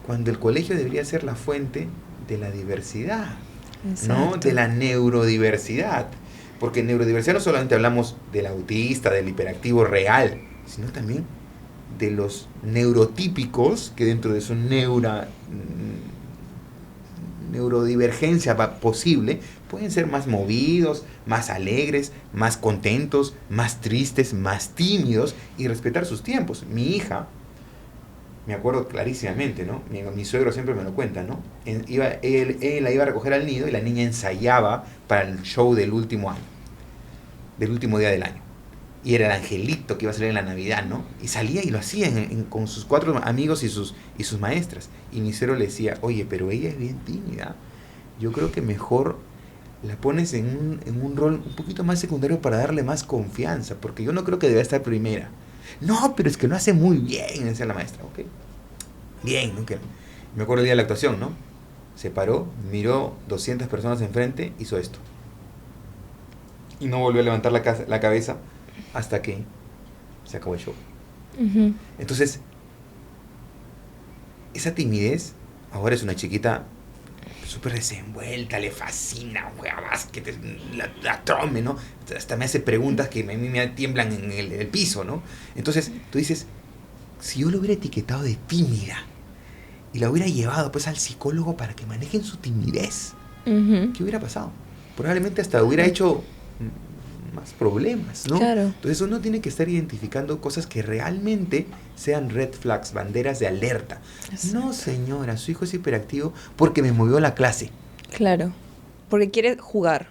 B: cuando el colegio debería ser la fuente de la diversidad, ¿no?
A: Exacto.
B: De la neurodiversidad. Porque en neurodiversidad no solamente hablamos del autista, del hiperactivo real, sino también de los neurotípicos, que dentro de su neurodivergencia posible, pueden ser más movidos, más alegres, más contentos, más tristes, más tímidos, y respetar sus tiempos. Mi hija, me acuerdo clarísimamente, ¿no? Mi suegro siempre me lo cuenta, ¿no? Él la iba a recoger al nido y la niña ensayaba para el show del último año, del último día del año. Y era el angelito que iba a salir en la Navidad, ¿no? Y salía y lo hacía con sus 4 amigos y sus maestras. Y mi suegro le decía, oye, pero ella es bien tímida. Yo creo que mejor la pones en un rol un poquito más secundario para darle más confianza, porque yo no creo que deba estar primera. No, pero es que lo hace muy bien, decía la maestra, ¿ok? Bien, ¿no? Me acuerdo el día de la actuación, ¿no? Se paró, miró 200 personas enfrente, hizo esto. Y no volvió a levantar la cabeza hasta que se acabó el show.
A: Uh-huh.
B: Entonces, esa timidez, ahora es una chiquita súper desenvuelta, le fascina, juega básquet, la trome, ¿no? Hasta me hace preguntas que a mí me tiemblan en el piso, ¿no? Entonces, tú dices, si yo lo hubiera etiquetado de tímida y la hubiera llevado pues al psicólogo para que manejen su timidez,
A: Uh-huh.
B: ¿qué hubiera pasado? Probablemente hasta hubiera hecho más problemas, ¿no?
A: Claro.
B: Entonces uno tiene que estar identificando cosas que realmente sean red flags, banderas de alerta.
A: Exacto.
B: No, señora, su hijo es hiperactivo porque me movió la clase,
A: Claro. Porque quiere jugar.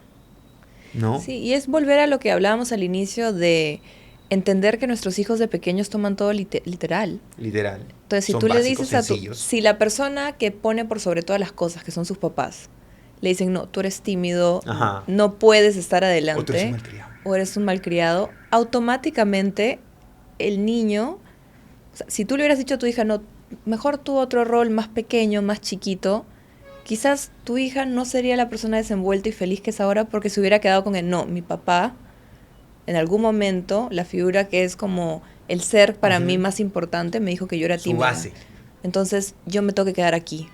B: ¿no?
A: Sí, y es volver a lo que hablábamos al inicio de entender que nuestros hijos de pequeños toman todo literal.
B: Literal.
A: Entonces, si
B: Son
A: tú le
B: básicos,
A: dices
B: sencillos.
A: si la persona que pone por sobre todas las cosas, que son sus papás, le dicen, no, tú eres tímido,
B: Ajá.
A: no puedes estar
B: O tú eres
A: adelante,
B: un malcriado.
A: o eres un malcriado, automáticamente el niño, o sea, si tú le hubieras dicho a tu hija, no, mejor tú otro rol más pequeño, más chiquito, quizás tu hija no sería la persona desenvuelta y feliz que es ahora porque se hubiera quedado con el no, mi papá, en algún momento, la figura que es como el ser para
B: Ujú.
A: mí más importante, me dijo que yo era
B: Su
A: tímida.
B: base.
A: Entonces yo me tengo que quedar aquí.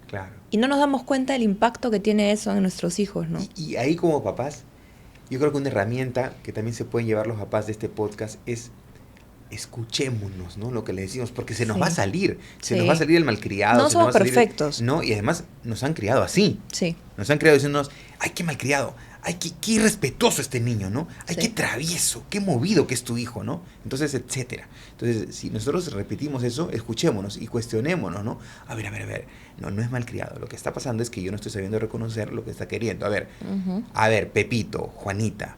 B: Claro.
A: Y no nos damos cuenta del impacto que tiene eso en nuestros hijos, ¿no?
B: Y ahí como papás, yo creo que una herramienta que también se pueden llevar los papás de este podcast es escuchémonos, ¿no? Lo que le decimos, porque se nos
A: Sí.
B: va a salir. Se
A: Sí.
B: nos va a salir el malcriado.
A: No
B: se nos va
A: somos
B: a salir
A: perfectos.
B: No, y además nos han criado así.
A: Sí,
B: Nos han criado diciéndonos, ay, qué malcriado, ay, qué irrespetuoso este niño, ¿no? Ay,
A: Sí.
B: qué travieso, qué movido que es tu hijo, ¿no? Entonces, etcétera. Entonces, si nosotros repetimos eso, escuchémonos y cuestionémonos, ¿no? A ver, no es malcriado. Lo que está pasando es que yo no estoy sabiendo reconocer lo que está queriendo.
A: ujú,
B: A ver, Pepito, Juanita,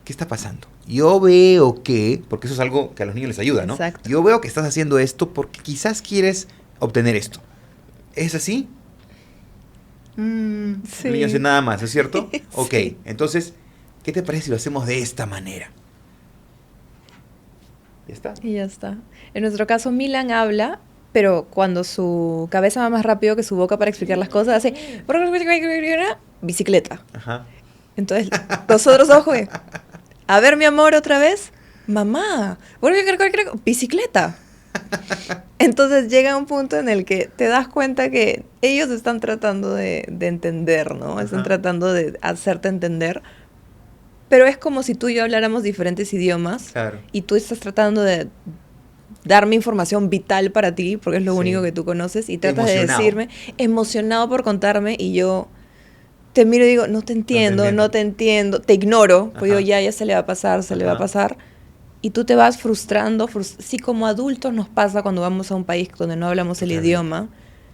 B: ¿qué está pasando? Yo veo que, porque eso es algo que a los niños les ayuda, ¿no?
A: Exacto.
B: Yo veo que estás haciendo esto porque quizás quieres obtener esto. ¿Es así?
A: Sí.
B: El niño hace nada más, ¿es cierto?
A: Sí.
B: Ok, entonces, ¿qué te parece si lo hacemos de esta manera? Ya está.
A: Y ya está. En nuestro caso, Milan habla, pero cuando su cabeza va más rápido que su boca para explicar las cosas, hace bicicleta.
B: Ajá.
A: Entonces, nosotros, ojo, a ver, mi amor, otra vez, mamá, bicicleta. Entonces llega un punto en el que te das cuenta que ellos están tratando de entender, ¿no? Están tratando de hacerte entender. Pero es como si tú y yo habláramos diferentes idiomas.
B: Claro.
A: Y tú estás tratando de darme información vital para ti, porque es lo único que tú conoces, y tratas de decirme, emocionado por contarme, y yo te miro y digo, no te entiendo, te ignoro, pues digo, ya se le va a pasar, se le va a pasar. Y tú te vas frustrando. Sí, como adultos nos pasa cuando vamos a un país donde no hablamos el idioma.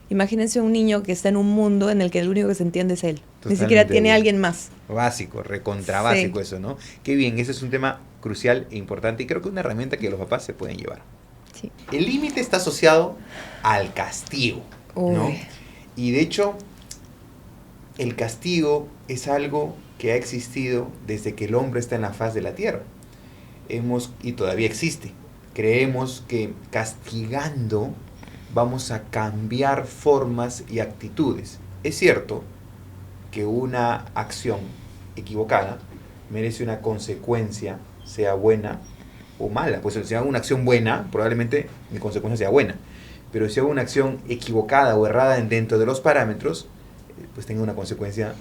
A: Imagínense un niño que está en un mundo en el que el único que se entiende es él. Totalmente. Ni siquiera tiene alguien más.
B: Básico, recontra básico eso, ¿no? Qué bien, ese es un tema crucial e importante y creo que es una herramienta que los papás se pueden llevar.
A: Sí.
B: El límite está asociado al castigo, ¿no? Y de hecho, el castigo es algo que ha existido desde que el hombre está en la faz de la tierra. Y todavía existe. Creemos que castigando vamos a cambiar formas y actitudes. Es cierto que una acción equivocada merece una consecuencia, sea buena o mala. Pues si hago una acción buena, probablemente mi consecuencia sea buena. Pero si hago una acción equivocada o errada dentro de los parámetros, pues tenga una consecuencia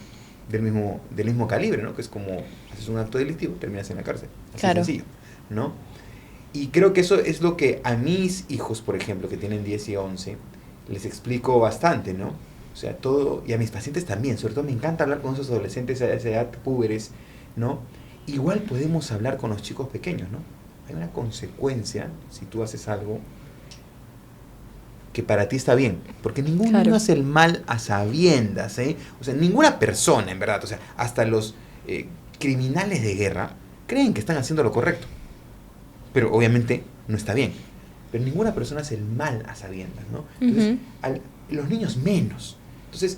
B: del mismo calibre, ¿no? Que es como haces un acto delictivo, terminas en la cárcel. Así sencillo, ¿no? Y creo que eso es lo que a mis hijos, por ejemplo, que tienen 10 y 11, les explico bastante, ¿no? O sea, todo, y a mis pacientes también, sobre todo me encanta hablar con esos adolescentes a esa edad, púberes, ¿no? Igual podemos hablar con los chicos pequeños, ¿no? Hay una consecuencia si tú haces algo que para ti está bien, porque ninguno hace el mal a sabiendas, ¿eh? O sea, ninguna persona, en verdad, o sea, hasta los criminales de guerra creen que están haciendo lo correcto, pero obviamente no está bien, pero ninguna persona hace el mal a sabiendas, ¿no? Entonces, los niños menos. Entonces,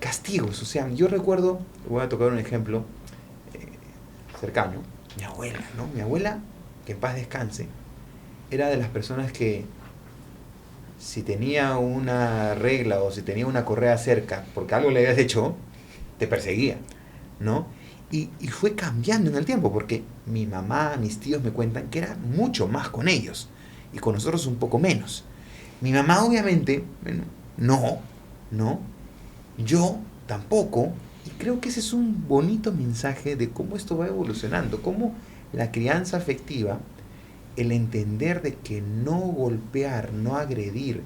B: castigos, o sea, yo recuerdo, voy a tocar un ejemplo cercano, mi abuela, ¿no? Mi abuela, que en paz descanse, era de las personas que si tenía una regla o si tenía una correa cerca porque algo le habías hecho, te perseguía, ¿no? Y fue cambiando en el tiempo, porque mi mamá, mis tíos me cuentan que era mucho más con ellos y con nosotros un poco menos. Mi mamá obviamente, bueno, no, yo tampoco, y creo que ese es un bonito mensaje de cómo esto va evolucionando, cómo la crianza afectiva, el entender de que no golpear, no agredir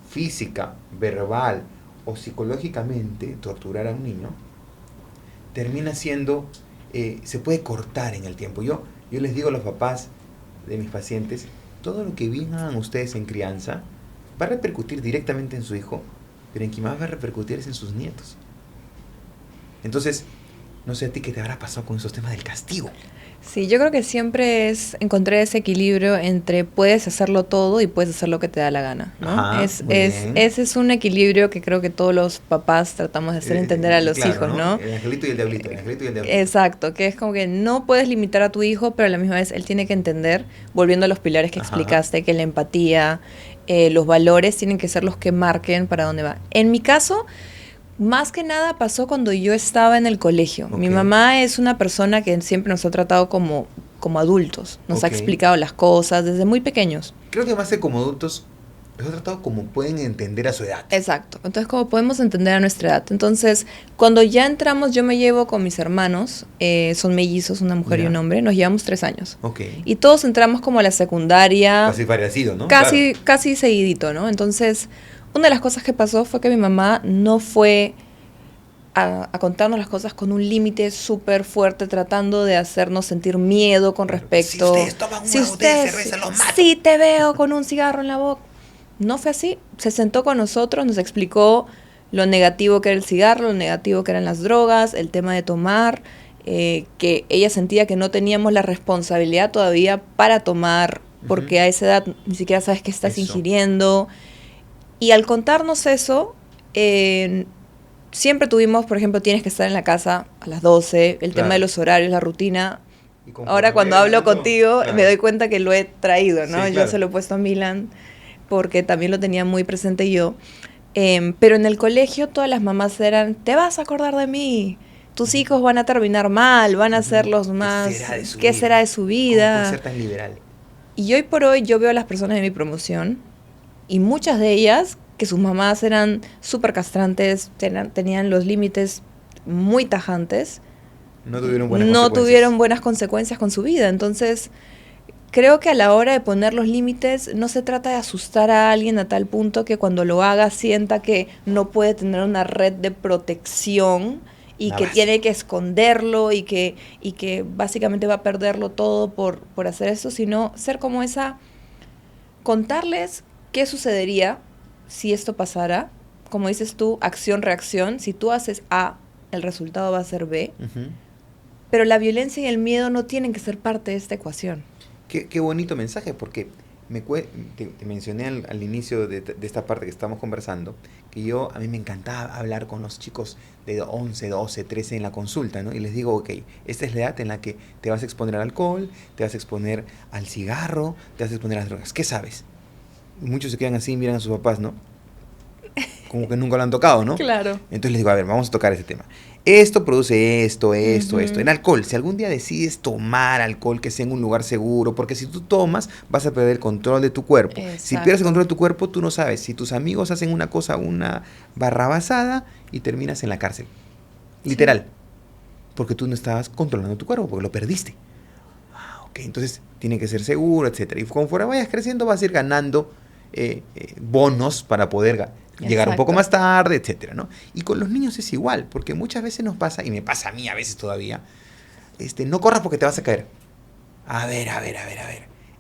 B: física, verbal o psicológicamente, torturar a un niño, termina siendo, se puede cortar en el tiempo. Yo les digo a los papás de mis pacientes, todo lo que bien hagan ustedes en crianza va a repercutir directamente en su hijo, pero en quien más va a repercutir es en sus nietos. Entonces, no sé a ti qué te habrá pasado con esos temas del castigo.
A: Sí, yo creo que siempre es encontrar ese equilibrio entre puedes hacerlo todo y puedes hacer lo que te da la gana, ¿no?
B: Ajá,
A: ese es un equilibrio que creo que todos los papás tratamos de hacer entender a los hijos, ¿no?
B: El angelito y el diablito,
A: Exacto, que es como que no puedes limitar a tu hijo, pero a la misma vez él tiene que entender, volviendo a los pilares que explicaste, que la empatía, los valores tienen que ser los que marquen para dónde va. En mi caso, más que nada pasó cuando yo estaba en el colegio. Mi mamá es una persona que siempre nos ha tratado como adultos. Nos ha explicado las cosas desde muy pequeños.
B: Creo que más que como adultos, los ha tratado como pueden entender a su edad.
A: Exacto. Entonces, como podemos entender a nuestra edad. Entonces, cuando ya entramos, yo me llevo con mis hermanos, son mellizos, una mujer y un hombre, nos llevamos 3 años. Y todos entramos como a la secundaria.
B: Casi parecido, ¿no?
A: Casi seguidito, ¿no? Entonces, una de las cosas que pasó fue que mi mamá no fue a contarnos las cosas con un límite súper fuerte, tratando de hacernos sentir miedo con respecto.
B: Si ustedes toman una botella de cerveza, los mato.
A: Si te veo con un cigarro en la boca. No fue así. Se sentó con nosotros, nos explicó lo negativo que era el cigarro, lo negativo que eran las drogas, el tema de tomar, que ella sentía que no teníamos la responsabilidad todavía para tomar, porque a esa edad ni siquiera sabes qué estás ingiriendo. Y al contarnos eso, siempre tuvimos, por ejemplo, tienes que estar en la casa a las 12, el tema de los horarios, la rutina, Ahora cuando hablo contigo
B: claro,
A: me doy cuenta que lo he traído, ¿no?
B: Sí,
A: Yo
B: claro.
A: se lo he puesto a Milan porque también lo tenía muy presente yo. Pero en el colegio todas las mamás eran, te vas a acordar de mí, tus hijos van a terminar mal, van a ser los más... ¿Qué será de su vida?
B: ¿Cómo puede ser tan liberal?
A: Y hoy por hoy yo veo a las personas de mi promoción y muchas de ellas que sus mamás eran súper castrantes, tenían los límites muy tajantes,
B: No tuvieron buenas
A: no
B: consecuencias.
A: tuvieron buenas consecuencias con su vida. Entonces, creo que a la hora de poner los límites no se trata de asustar a alguien a tal punto que cuando lo haga sienta que no puede tener una red de protección y
B: Una
A: que
B: base.
A: tiene que esconderlo y que básicamente va a perderlo todo por hacer eso, sino ser como esa, contarles qué sucedería si esto pasara. Como dices tú, acción-reacción. Si tú haces A, el resultado va a ser B.
B: Ujú.
A: Pero la violencia y el miedo no tienen que ser parte de esta ecuación.
B: Qué bonito mensaje, porque te mencioné al inicio de esta parte que estamos conversando, que a mí me encantaba hablar con los chicos de 11, 12, 13 en la consulta, ¿no? Y les digo, ok, esta es la edad en la que te vas a exponer al alcohol, te vas a exponer al cigarro, te vas a exponer a las drogas. ¿Qué sabes? Y muchos se quedan así y miran a sus papás, ¿no? Como que nunca lo han tocado, ¿no?
A: Claro.
B: Entonces les digo, a ver, vamos a tocar ese tema. Esto produce esto.
A: Ujú.
B: En alcohol, si algún día decides tomar alcohol, que sea en un lugar seguro, porque si tú tomas, vas a perder el control de tu cuerpo. Si
A: Exacto.
B: pierdes el control de tu cuerpo, tú no sabes. Si tus amigos hacen una cosa, una barrabasada, y terminas en la cárcel. Literal. Porque tú no estabas controlando tu cuerpo, porque lo perdiste. Ok, entonces tiene que ser seguro, etcétera. Y conforme vayas creciendo, vas a ir ganando bonos para poder llegar un poco
A: Exacto.
B: más tarde, etcétera, ¿no? Y con los niños es igual, porque muchas veces nos pasa, y me pasa a mí a veces todavía, no corras porque te vas a caer. A ver.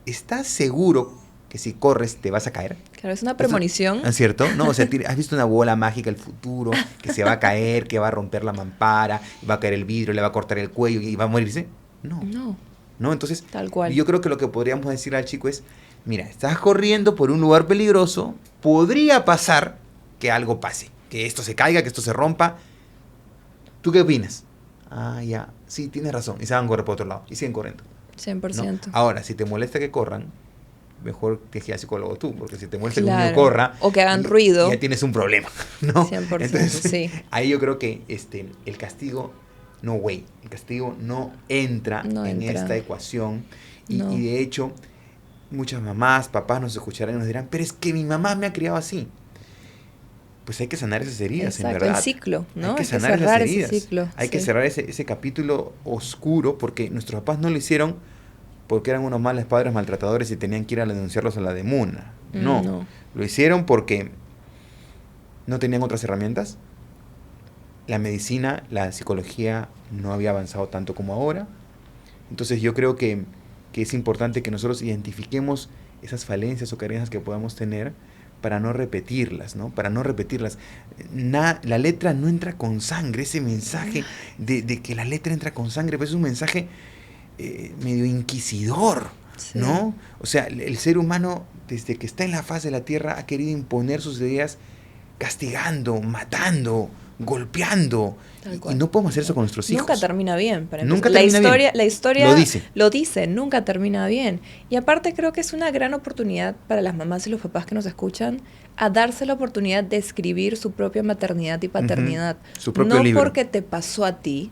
B: ¿Estás seguro que si corres te vas a caer?
A: Claro, es una premonición.
B: ¿Es cierto? No, o sea, has visto una bola mágica del futuro que se va a caer, que va a romper la mampara, va a caer el vidrio, le va a cortar el cuello y va a morirse. No, entonces,
A: Tal cual.
B: yo creo que lo que podríamos decir al chico es, mira, estás corriendo por un lugar peligroso, podría pasar que algo pase, que esto se caiga, que esto se rompa. ¿Tú qué opinas? Ya, sí, tienes razón. Y se van a correr por otro lado y siguen corriendo.
A: 100%.
B: ¿No? Ahora, si te molesta que corran, mejor te quedas psicólogo tú, porque si te molesta que un
A: Claro.
B: niño corra...
A: O que hagan ruido.
B: Ya tienes un problema, ¿no?
A: 100%,
B: Entonces,
A: sí.
B: ahí yo creo que el castigo, no way, el castigo no entra en esta ecuación. Y de hecho, muchas mamás, papás nos escucharán y nos dirán, pero es que mi mamá me ha criado así. Pues hay que sanar esas heridas,
A: Exacto,
B: en verdad.
A: el ciclo, ¿no?
B: Hay que
A: Hay que
B: sanar
A: cerrar
B: esas
A: ese
B: heridas.
A: ciclo,
B: Hay que
A: sí.
B: cerrar ese capítulo oscuro, porque nuestros papás no lo hicieron porque eran unos malos padres maltratadores y tenían que ir a denunciarlos a la DEMUNA. No. Lo hicieron porque no tenían otras herramientas. La medicina, la psicología no había avanzado tanto como ahora. Entonces yo creo que es importante que nosotros identifiquemos esas falencias o carencias que podamos tener para no repetirlas, ¿no? Para no repetirlas. La letra no entra con sangre. Ese mensaje de que la letra entra con sangre, pues es un mensaje medio inquisidor,
A: Sí.
B: ¿no? O sea, el ser humano, desde que está en la faz de la tierra, ha querido imponer sus ideas castigando, matando, golpeando. Y no podemos hacer eso con nuestros hijos.
A: Nunca termina bien.
B: Nunca termina bien.
A: La historia
B: lo
A: dice, nunca termina bien. Y aparte creo que es una gran oportunidad para las mamás y los papás que nos escuchan a darse la oportunidad de escribir su propia maternidad y paternidad.
B: Su propio
A: no
B: libro.
A: Porque te pasó a ti,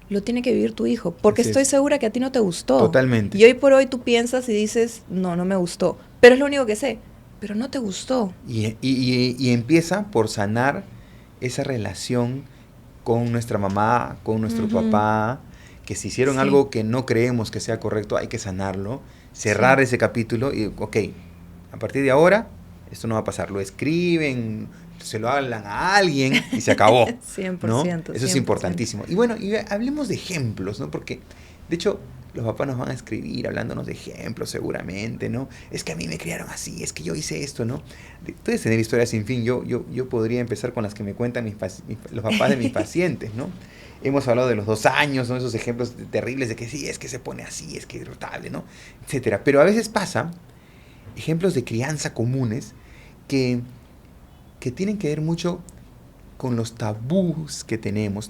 A: lo tiene que vivir tu hijo. Porque estoy segura que a ti no te gustó.
B: Totalmente.
A: Y hoy por hoy tú piensas y dices, no me gustó. Pero es lo único que sé. Pero no te gustó.
B: Y empieza por sanar esa relación con nuestra mamá, con nuestro papá, que si hicieron algo que no creemos que sea correcto, hay que sanarlo, cerrar ese capítulo y, ok, a partir de ahora, esto no va a pasar. Lo escriben, se lo hablan a alguien y se acabó.
A: 100%.
B: ¿No? Eso
A: 100%.
B: es importantísimo. Y bueno, hablemos de ejemplos, ¿no? Porque, de hecho, los papás nos van a escribir hablándonos de ejemplos seguramente, ¿no? Es que a mí me criaron así, es que yo hice esto, ¿no? Puedes tener historias sin fin. Yo podría empezar con las que me cuentan los papás de mis pacientes, ¿no? Hemos hablado de los 2 años, ¿no? Esos ejemplos terribles de que sí, es que se pone así, es que es irritable, ¿no? Etcétera. Pero a veces pasa ejemplos de crianza comunes que tienen que ver mucho con los tabúes que tenemos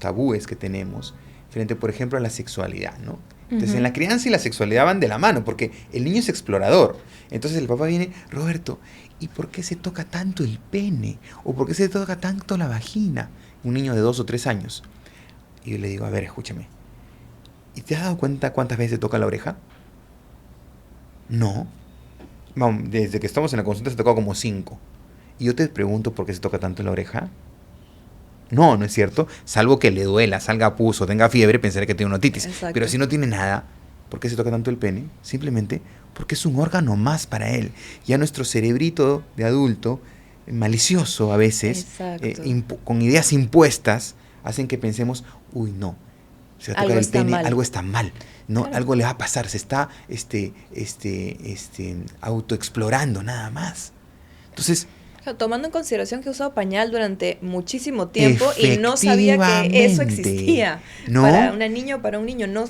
B: frente, por ejemplo, a la sexualidad, ¿no? Entonces, en la crianza y la sexualidad van de la mano, porque el niño es explorador. Entonces, el papá viene, Roberto, ¿y por qué se toca tanto el pene? ¿O por qué se toca tanto la vagina? Un niño de 2 o 3 años. Y yo le digo, a ver, escúchame. ¿Y te has dado cuenta cuántas veces se toca la oreja? No. Vamos, desde que estamos en la consulta se toca como 5. Y yo te pregunto por qué se toca tanto la oreja. No, no es cierto. Salvo que le duela, salga pus o tenga fiebre, pensaré que tiene una otitis.
A: Exacto.
B: Pero si no tiene nada, ¿por qué se toca tanto el pene? Simplemente porque es un órgano más para él. Ya nuestro cerebrito de adulto, malicioso a veces, con ideas impuestas, hacen que pensemos, uy, no, se va a tocar el pene, algo está mal. No, claro. Algo le va a pasar, se está autoexplorando nada más. Entonces,
A: tomando en consideración que he usado pañal durante muchísimo tiempo y no sabía que eso existía. ¿No? Para una niña o para un niño. No,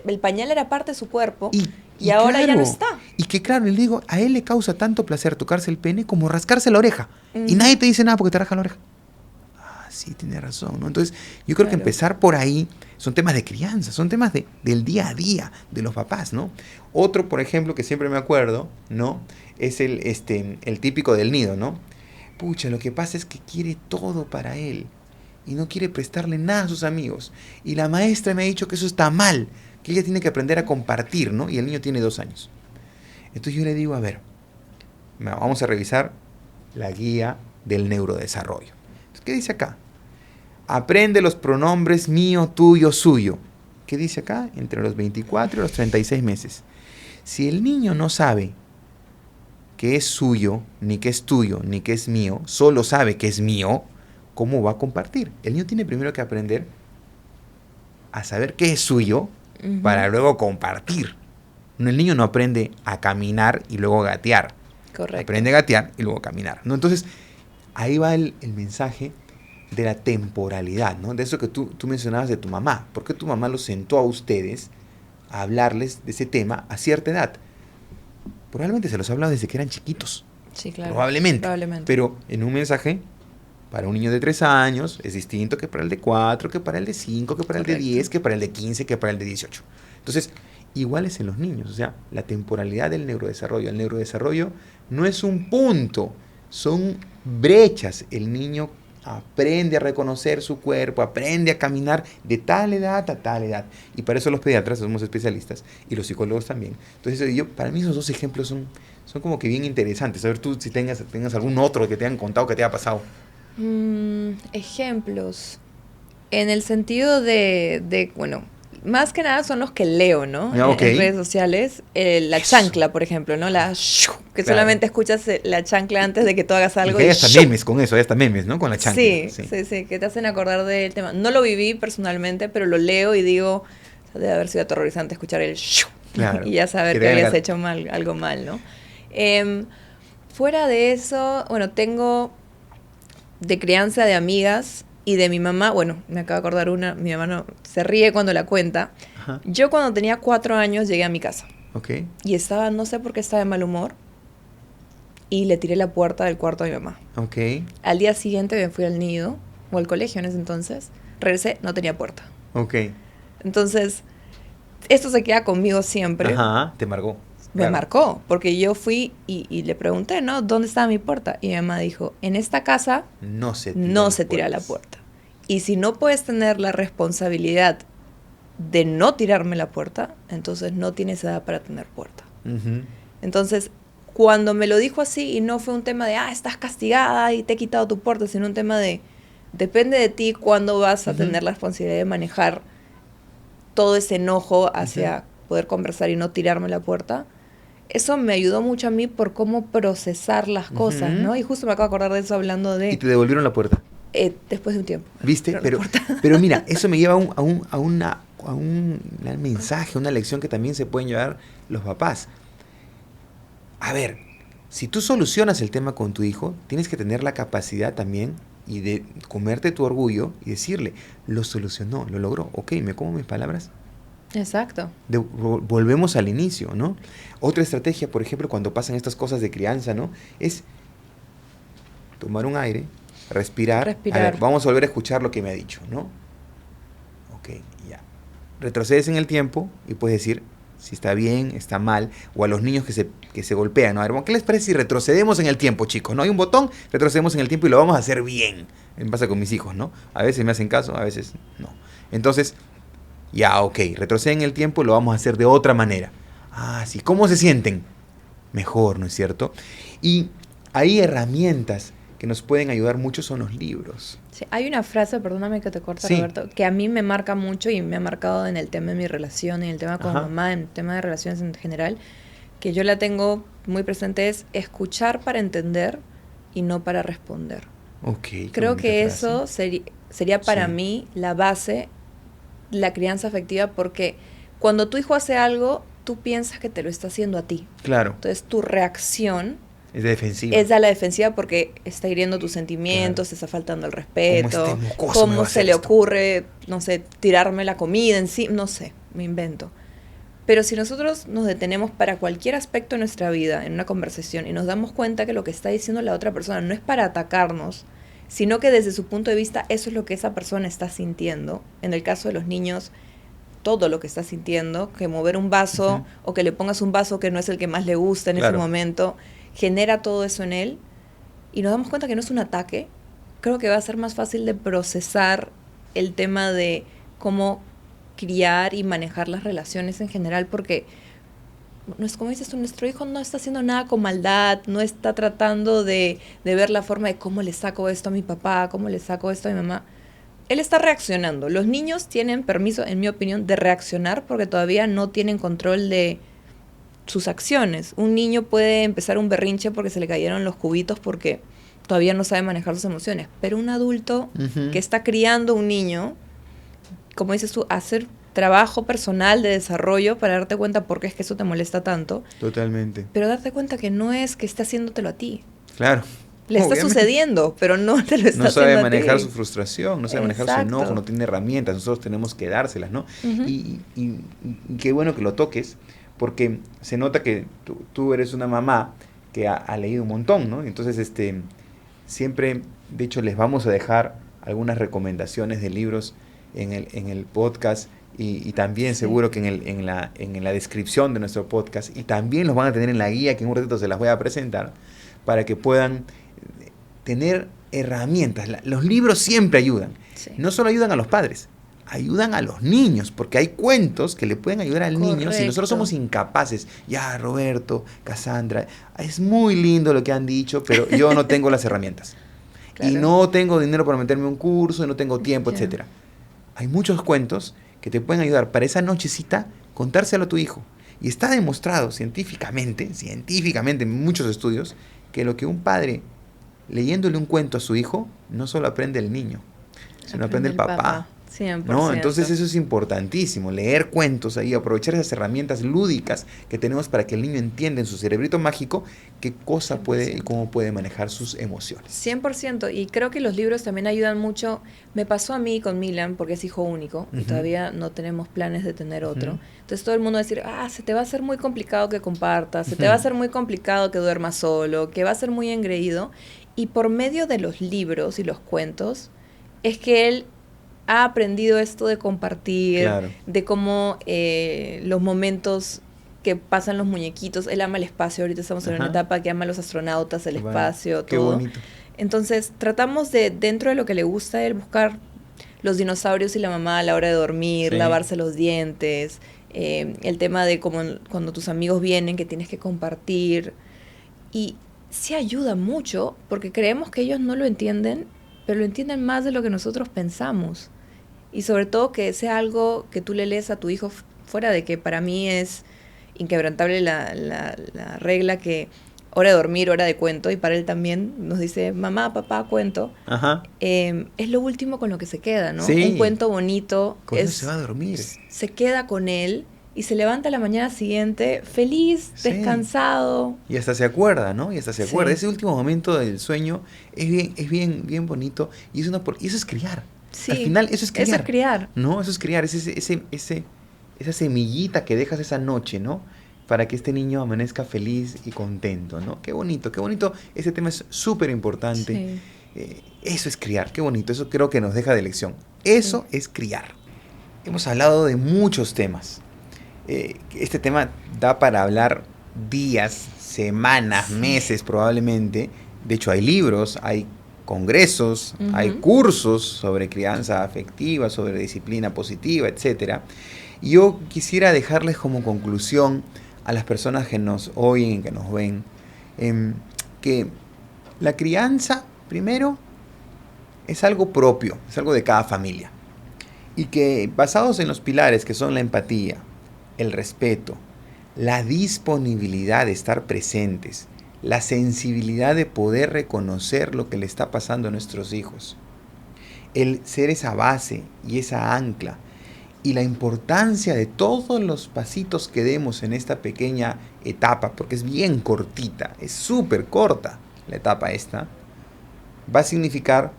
A: el pañal era parte de su cuerpo y ahora claro, ya no está.
B: Y que claro, le digo, a él le causa tanto placer tocarse el pene como rascarse la oreja. Y nadie te dice nada porque te rasca la oreja. Ah, sí, tiene razón, ¿no? Entonces, yo creo que empezar por ahí son temas de crianza, son temas del día a día de los papás, ¿no? Otro, por ejemplo, que siempre me acuerdo, ¿no? Es el típico del nido, ¿no? Pucha, lo que pasa es que quiere todo para él y no quiere prestarle nada a sus amigos. Y la maestra me ha dicho que eso está mal, que ella tiene que aprender a compartir, ¿no? Y el niño tiene 2 años. Entonces yo le digo, a ver, vamos a revisar la guía del neurodesarrollo. Entonces, ¿qué dice acá? Aprende los pronombres mío, tuyo, suyo. ¿Qué dice acá? Entre los 24 y los 36 meses. Si el niño no sabe que es suyo, ni que es tuyo, ni que es mío, solo sabe que es mío, ¿cómo va a compartir? El niño tiene primero que aprender a saber qué es suyo para luego compartir. El niño no aprende a caminar y luego gatear.
A: Correcto.
B: Aprende a gatear y luego caminar, ¿no? Entonces, ahí va el mensaje de la temporalidad, ¿no? De eso que tú mencionabas de tu mamá. ¿Por qué tu mamá los sentó a ustedes a hablarles de ese tema a cierta edad? Probablemente se los ha hablado desde que eran chiquitos.
A: Sí, claro.
B: Probablemente. Pero en un mensaje, para un niño de 3 años, es distinto que para el de 4, que para el de 5, que para el de 10, que para el de 15, que para el de 18. Entonces, igual es en los niños. O sea, la temporalidad del neurodesarrollo. El neurodesarrollo no es un punto, son brechas. El niño aprende a reconocer su cuerpo, aprende a caminar de tal edad a tal edad. Y para eso los pediatras somos especialistas y los psicólogos también. Entonces, para mí esos 2 ejemplos son como que bien interesantes. A ver tú si tengas algún otro que te hayan contado que te haya pasado.
A: Ejemplos. En el sentido de bueno, más que nada son los que leo, ¿no? En redes sociales. La chancla, por ejemplo, ¿no? Que solamente escuchas la chancla antes de que tú hagas algo.
B: Y hay hasta memes con eso, hay hasta memes, ¿no? Con la chancla.
A: Sí, que te hacen acordar del tema. No lo viví personalmente, pero lo leo y digo, debe haber sido aterrorizante escuchar el claro, y ya saber que habías hecho algo mal, ¿no? Fuera de eso, bueno, tengo de crianza de amigas y de mi mamá, bueno, me acabo de acordar una, mi mamá se ríe cuando la cuenta. Ajá. Yo cuando tenía 4 años llegué a mi casa.
B: Okay.
A: Y no sé por qué estaba de mal humor, y le tiré la puerta del cuarto a mi mamá.
B: Okay.
A: Al día siguiente me fui al nido, o al colegio en ese entonces, regresé, no tenía puerta.
B: Okay.
A: Entonces, esto se queda conmigo siempre.
B: Ajá, te marcó.
A: Me marcó, porque yo fui y le pregunté, ¿no? ¿Dónde estaba mi puerta? Y mi mamá dijo, en esta casa no se tira la puerta. Y si no puedes tener la responsabilidad de no tirarme la puerta, entonces no tienes edad para tener puerta. Uh-huh. Entonces, cuando me lo dijo así, y no fue un tema de, estás castigada y te he quitado tu puerta, sino un tema de, depende de ti cuándo vas a tener la responsabilidad de manejar todo ese enojo hacia poder conversar y no tirarme la puerta. Eso me ayudó mucho a mí por cómo procesar las cosas, ¿no? Y justo me acabo de acordar de eso hablando de...
B: ¿Y te devolvieron la puerta?
A: Después de un tiempo.
B: ¿Viste? Pero mira, eso me lleva a un mensaje, una lección que también se pueden llevar los papás. A ver, si tú solucionas el tema con tu hijo, tienes que tener la capacidad también y de comerte tu orgullo y decirle, lo solucionó, lo logró. Ok, me como mis palabras.
A: Exacto.
B: Volvemos al inicio, ¿no? Otra estrategia, por ejemplo, cuando pasan estas cosas de crianza, ¿no? Es tomar un aire, respirar. A ver, vamos a volver a escuchar lo que me ha dicho, ¿no? Ok, ya. retrocedes en el tiempo y puedes decir si está bien, está mal, o a los niños que se golpean, ¿no? A ver, ¿qué les parece si retrocedemos en el tiempo, chicos? ¿No? Hay un botón, retrocedemos en el tiempo y lo vamos a hacer bien. Me pasa con mis hijos, ¿no? A veces me hacen caso, a veces no. Entonces, ya, ok, retroceden en el tiempo, lo vamos a hacer de otra manera. Ah, sí, ¿cómo se sienten? Mejor, ¿no es cierto? Y hay herramientas que nos pueden ayudar mucho, son los libros.
A: Sí, hay una frase, perdóname que te corte,
B: Sí.
A: Roberto, que a mí me marca mucho y me ha marcado en el tema de mi relación, en el tema con
B: Ajá.
A: mamá, en el tema de relaciones en general, que yo la tengo muy presente, es escuchar para entender y no para responder.
B: Ok. qué
A: Creo
B: bonita
A: que
B: frase.
A: eso sería para
B: Sí.
A: mí la base, la crianza afectiva, porque cuando tu hijo hace algo, tú piensas que te lo está haciendo a ti.
B: Claro,
A: Entonces tu reacción
B: es defensiva.
A: es a la defensiva porque está hiriendo tus sentimientos, te está faltando el
B: Como
A: respeto,
B: este mocoso me
A: cómo
B: va a
A: se
B: hacer
A: le
B: esto.
A: ocurre, no sé, tirarme la comida en sí, no sé, me invento. Pero si nosotros nos detenemos para cualquier aspecto de nuestra vida, en una conversación, y nos damos cuenta que lo que está diciendo la otra persona no es para atacarnos, sino que desde su punto de vista eso es lo que esa persona está sintiendo. En el caso de los niños, todo lo que está sintiendo, que mover un vaso
B: Ujú.
A: o que le pongas un vaso que no es el que más le gusta en
B: Claro.
A: ese momento, genera todo eso en él y nos damos cuenta que no es un ataque. Creo que va a ser más fácil de procesar el tema de cómo criar y manejar las relaciones en general, porque no es como dices tú, nuestro hijo no está haciendo nada con maldad, no está tratando de ver la forma de cómo le saco esto a mi papá, cómo le saco esto a mi mamá. Él está reaccionando. Los niños tienen permiso, en mi opinión, de reaccionar porque todavía no tienen control de sus acciones. Un niño puede empezar un berrinche porque se le cayeron los cubitos porque todavía no sabe manejar sus emociones. Pero un adulto
B: Ujú.
A: que está criando un niño, como dices tú, hacer trabajo personal de desarrollo para darte cuenta por qué es que eso te molesta tanto,
B: Totalmente.
A: pero darte cuenta que no es que esté haciéndotelo a ti.
B: Claro.
A: Le está
B: Obviamente.
A: sucediendo, pero no te lo está
B: No sabe
A: haciendo a
B: manejar
A: ti.
B: su frustración, no sabe manejar su
A: Exacto.
B: enojo, no tiene herramientas, nosotros tenemos que dárselas, ¿no?
A: Ujú.
B: Y qué bueno que lo toques, porque se nota que tú eres una mamá que ha leído un montón, ¿no? Entonces, siempre, de hecho, les vamos a dejar algunas recomendaciones de libros en el podcast y también
A: Sí.
B: seguro que en la descripción de nuestro podcast, y también los van a tener en la guía que en un ratito se las voy a presentar para que puedan tener herramientas. Los libros siempre ayudan.
A: Sí.
B: No solo ayudan a los padres, ayudan a los niños, porque hay cuentos que le pueden ayudar al niño si
A: Correcto.
B: nosotros somos incapaces. Ya, Roberto, Cassandra, es muy lindo lo que han dicho, pero yo no tengo las herramientas.
A: Claro.
B: Y no tengo dinero para meterme a un curso, y no tengo tiempo,
A: Ya.
B: etcétera. Hay muchos cuentos que te pueden ayudar para esa nochecita contárselo a tu hijo. Y está demostrado científicamente en muchos estudios, que lo que un padre leyéndole un cuento a su hijo, no solo aprende el niño, sino aprende el papá.
A: 100%.
B: ¿No? Entonces eso es importantísimo, leer cuentos ahí, aprovechar esas herramientas lúdicas que tenemos para que el niño entienda en su cerebrito mágico qué cosa puede y
A: 100%.
B: cómo puede manejar sus emociones.
A: 100%, y creo que los libros también ayudan mucho. Me pasó a mí con Milan, porque es hijo único, y
B: Ujú.
A: todavía no tenemos planes de tener otro.
B: Ujú.
A: Entonces todo el mundo va a decir, se te va a hacer muy complicado que compartas, se te
B: Ujú.
A: va a hacer muy complicado que duermas solo, que va a ser muy engreído. Y por medio de los libros y los cuentos, es que él ha aprendido esto de compartir,
B: Claro.
A: de cómo los momentos que pasan los muñequitos, él ama el espacio, ahorita estamos en una
B: Ajá.
A: etapa que ama a los astronautas, el
B: Vale.
A: espacio,
B: Qué
A: todo.
B: bonito.
A: Entonces tratamos de, dentro de lo que le gusta a él, buscar los dinosaurios y la mamá a la hora de dormir,
B: Sí.
A: lavarse los dientes, el tema de como cuando tus amigos vienen que tienes que compartir. Y sí ayuda mucho porque creemos que ellos no lo entienden, pero lo entienden más de lo que nosotros pensamos. Y sobre todo que sea algo que tú le lees a tu hijo, fuera de que para mí es inquebrantable la regla que hora de dormir, hora de cuento, y para él también nos dice, mamá, papá, cuento.
B: Ajá.
A: Es lo último con lo que se queda, ¿no?
B: Sí.
A: Un cuento bonito
B: Con eso se va a dormir.
A: se queda con él y se levanta la mañana siguiente feliz,
B: Sí.
A: descansado.
B: Y hasta se acuerda, ¿no? Y hasta se
A: Sí.
B: acuerda. Ese último momento del sueño es bien bonito. Y y eso es criar.
A: Sí.
B: Al final, eso es criar.
A: Eso es criar.
B: No, eso es criar. Es esa semillita que dejas esa noche, ¿no? Para que este niño amanezca feliz y contento, ¿no? Qué bonito, qué bonito. Ese tema es súper importante.
A: Sí.
B: Eso es criar, qué bonito. Eso creo que nos deja de lección. Eso
A: Sí.
B: es criar. hemos hablado de muchos temas. Este tema da para hablar días, semanas, meses probablemente. De hecho, hay libros, hay congresos, hay cursos sobre crianza afectiva, sobre disciplina positiva, etc. Y yo quisiera dejarles como conclusión a las personas que nos oyen, que nos ven, que la crianza, primero, es algo propio, es algo de cada familia. Y que basados en los pilares que son la empatía, el respeto, la disponibilidad de estar presentes, la sensibilidad de poder reconocer lo que le está pasando a nuestros hijos, el ser esa base y esa ancla, y la importancia de todos los pasitos que demos en esta pequeña etapa, porque es bien cortita, es súper corta la etapa esta, va a significar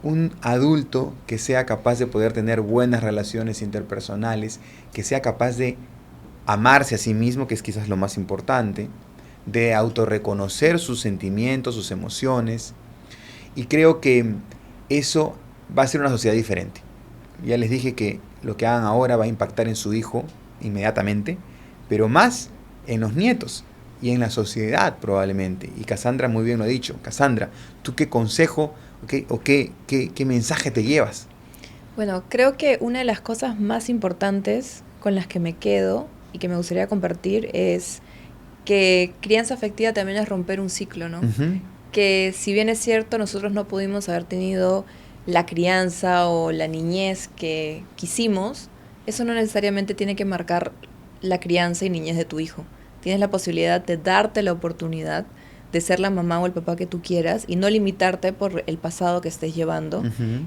B: un adulto que sea capaz de poder tener buenas relaciones interpersonales, que sea capaz de amarse a sí mismo, que es quizás lo más importante, de autorreconocer sus sentimientos, sus emociones, y creo que eso va a ser una sociedad diferente. Ya les dije que lo que hagan ahora va a impactar en su hijo inmediatamente, pero más en los nietos y en la sociedad probablemente. Y Cassandra muy bien lo ha dicho. Cassandra, ¿tú qué consejo qué mensaje te llevas?
A: Bueno, creo que una de las cosas más importantes con las que me quedo y que me gustaría compartir es que crianza afectiva también es romper un ciclo, ¿no? Que si bien es cierto, nosotros no pudimos haber tenido la crianza o la niñez que quisimos, eso no necesariamente tiene que marcar la crianza y niñez de tu hijo. Tienes la posibilidad de darte la oportunidad de ser la mamá o el papá que tú quieras y no limitarte por el pasado que estés llevando.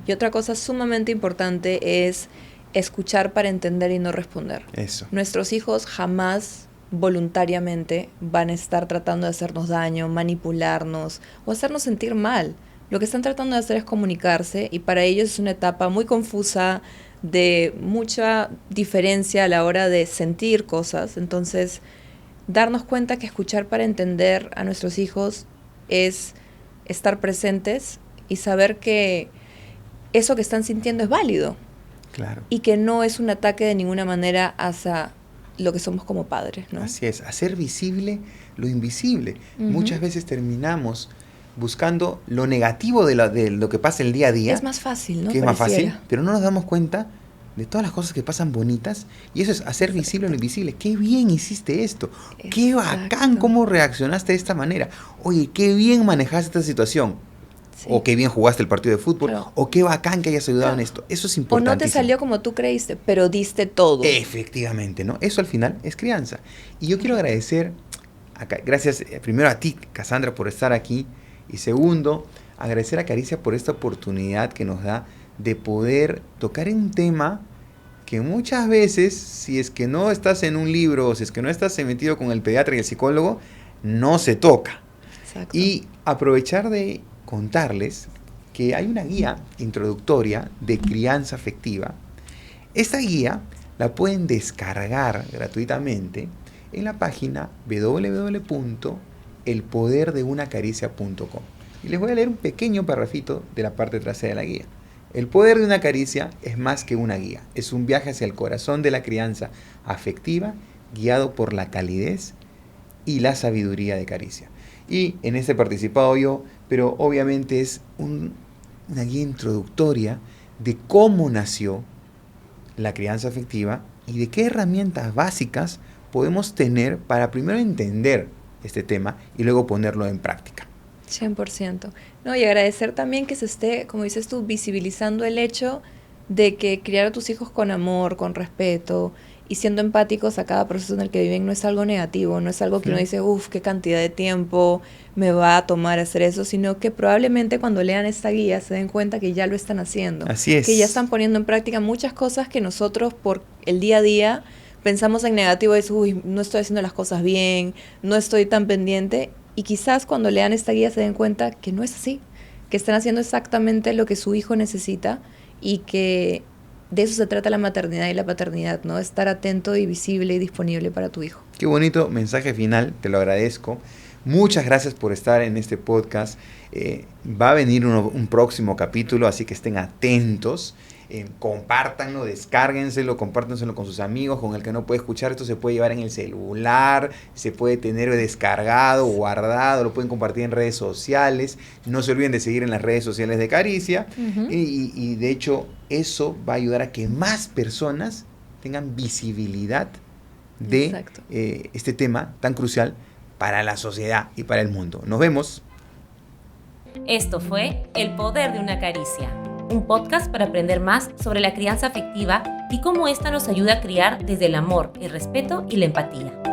A: Y otra cosa sumamente importante es escuchar para entender y no responder.
B: Eso.
A: Nuestros hijos jamás voluntariamente van a estar tratando de hacernos daño, manipularnos o hacernos sentir mal. Lo que están tratando de hacer es comunicarse y para ellos es una etapa muy confusa, de mucha diferencia a la hora de sentir cosas. Entonces, darnos cuenta que escuchar para entender a nuestros hijos es estar presentes y saber que eso que están sintiendo es válido.
B: Claro.
A: Y que no es un ataque de ninguna manera hacia lo que somos como padres, ¿no?
B: Así es, hacer visible lo invisible. Muchas veces terminamos buscando lo negativo de lo que pasa el día a día.
A: Es más fácil, ¿no?
B: Que es más fácil, pero no nos damos cuenta de todas las cosas que pasan bonitas, y eso es hacer visible lo invisible. ¡Qué bien hiciste esto!
A: Exacto.
B: ¡Qué bacán cómo reaccionaste de esta manera! Oye, qué bien manejaste esta situación. Sí. O qué bien jugaste el partido de fútbol, claro. O qué bacán que hayas ayudado en esto. Eso es importante.
A: O no te salió como tú creíste, pero diste todo.
B: Efectivamente, ¿no? Eso al final es crianza. Y yo quiero agradecer, gracias primero a ti, Cassandra, por estar aquí, y segundo, agradecer a Caricia por esta oportunidad que nos da de poder tocar un tema que muchas veces, si es que no estás en un libro, o si es que no estás metido con el pediatra y el psicólogo, no se toca.
A: Exacto.
B: Y aprovechar de contarles que hay una guía introductoria de crianza afectiva. Esta guía la pueden descargar gratuitamente en la página www.elpoderdeunaCaricia.com. Y les voy a leer un pequeño parrafito de la parte trasera de la guía. El poder de una caricia es más que una guía. Es un viaje hacia el corazón de la crianza afectiva, guiado por la calidez y la sabiduría de Caricia. Y en este he participado yo, pero obviamente es una guía introductoria de cómo nació la crianza afectiva y de qué herramientas básicas podemos tener para primero entender este tema y luego ponerlo en práctica.
A: 100%. No, y agradecer también que se esté, como dices tú, visibilizando el hecho de que criar a tus hijos con amor, con respeto y siendo empáticos a cada proceso en el que viven no es algo negativo, no es algo que uno dice, qué cantidad de tiempo me va a tomar hacer eso, sino que probablemente cuando lean esta guía se den cuenta que ya lo están haciendo.
B: Así es.
A: Que ya están poniendo en práctica muchas cosas que nosotros por el día a día pensamos en negativo, es, no estoy haciendo las cosas bien, no estoy tan pendiente. Y quizás cuando lean esta guía se den cuenta que no es así, que están haciendo exactamente lo que su hijo necesita y que de eso se trata la maternidad y la paternidad, ¿no? Estar atento y visible y disponible para tu hijo.
B: Qué bonito mensaje final, te lo agradezco. Muchas gracias por estar en este podcast. Va a venir un próximo capítulo, así que estén atentos. compártanlo, descárguenselo, compártanselo con sus amigos, con el que no puede escuchar. Esto se puede llevar en el celular, se puede tener descargado, guardado, lo pueden compartir en redes sociales. No se olviden de seguir en las redes sociales de Caricia. Y de hecho eso va a ayudar a que más personas tengan visibilidad de este tema tan crucial para la sociedad y para el mundo. Nos vemos.
C: Esto fue El Poder de una Caricia, un podcast para aprender más sobre la crianza afectiva y cómo ésta nos ayuda a criar desde el amor, el respeto y la empatía.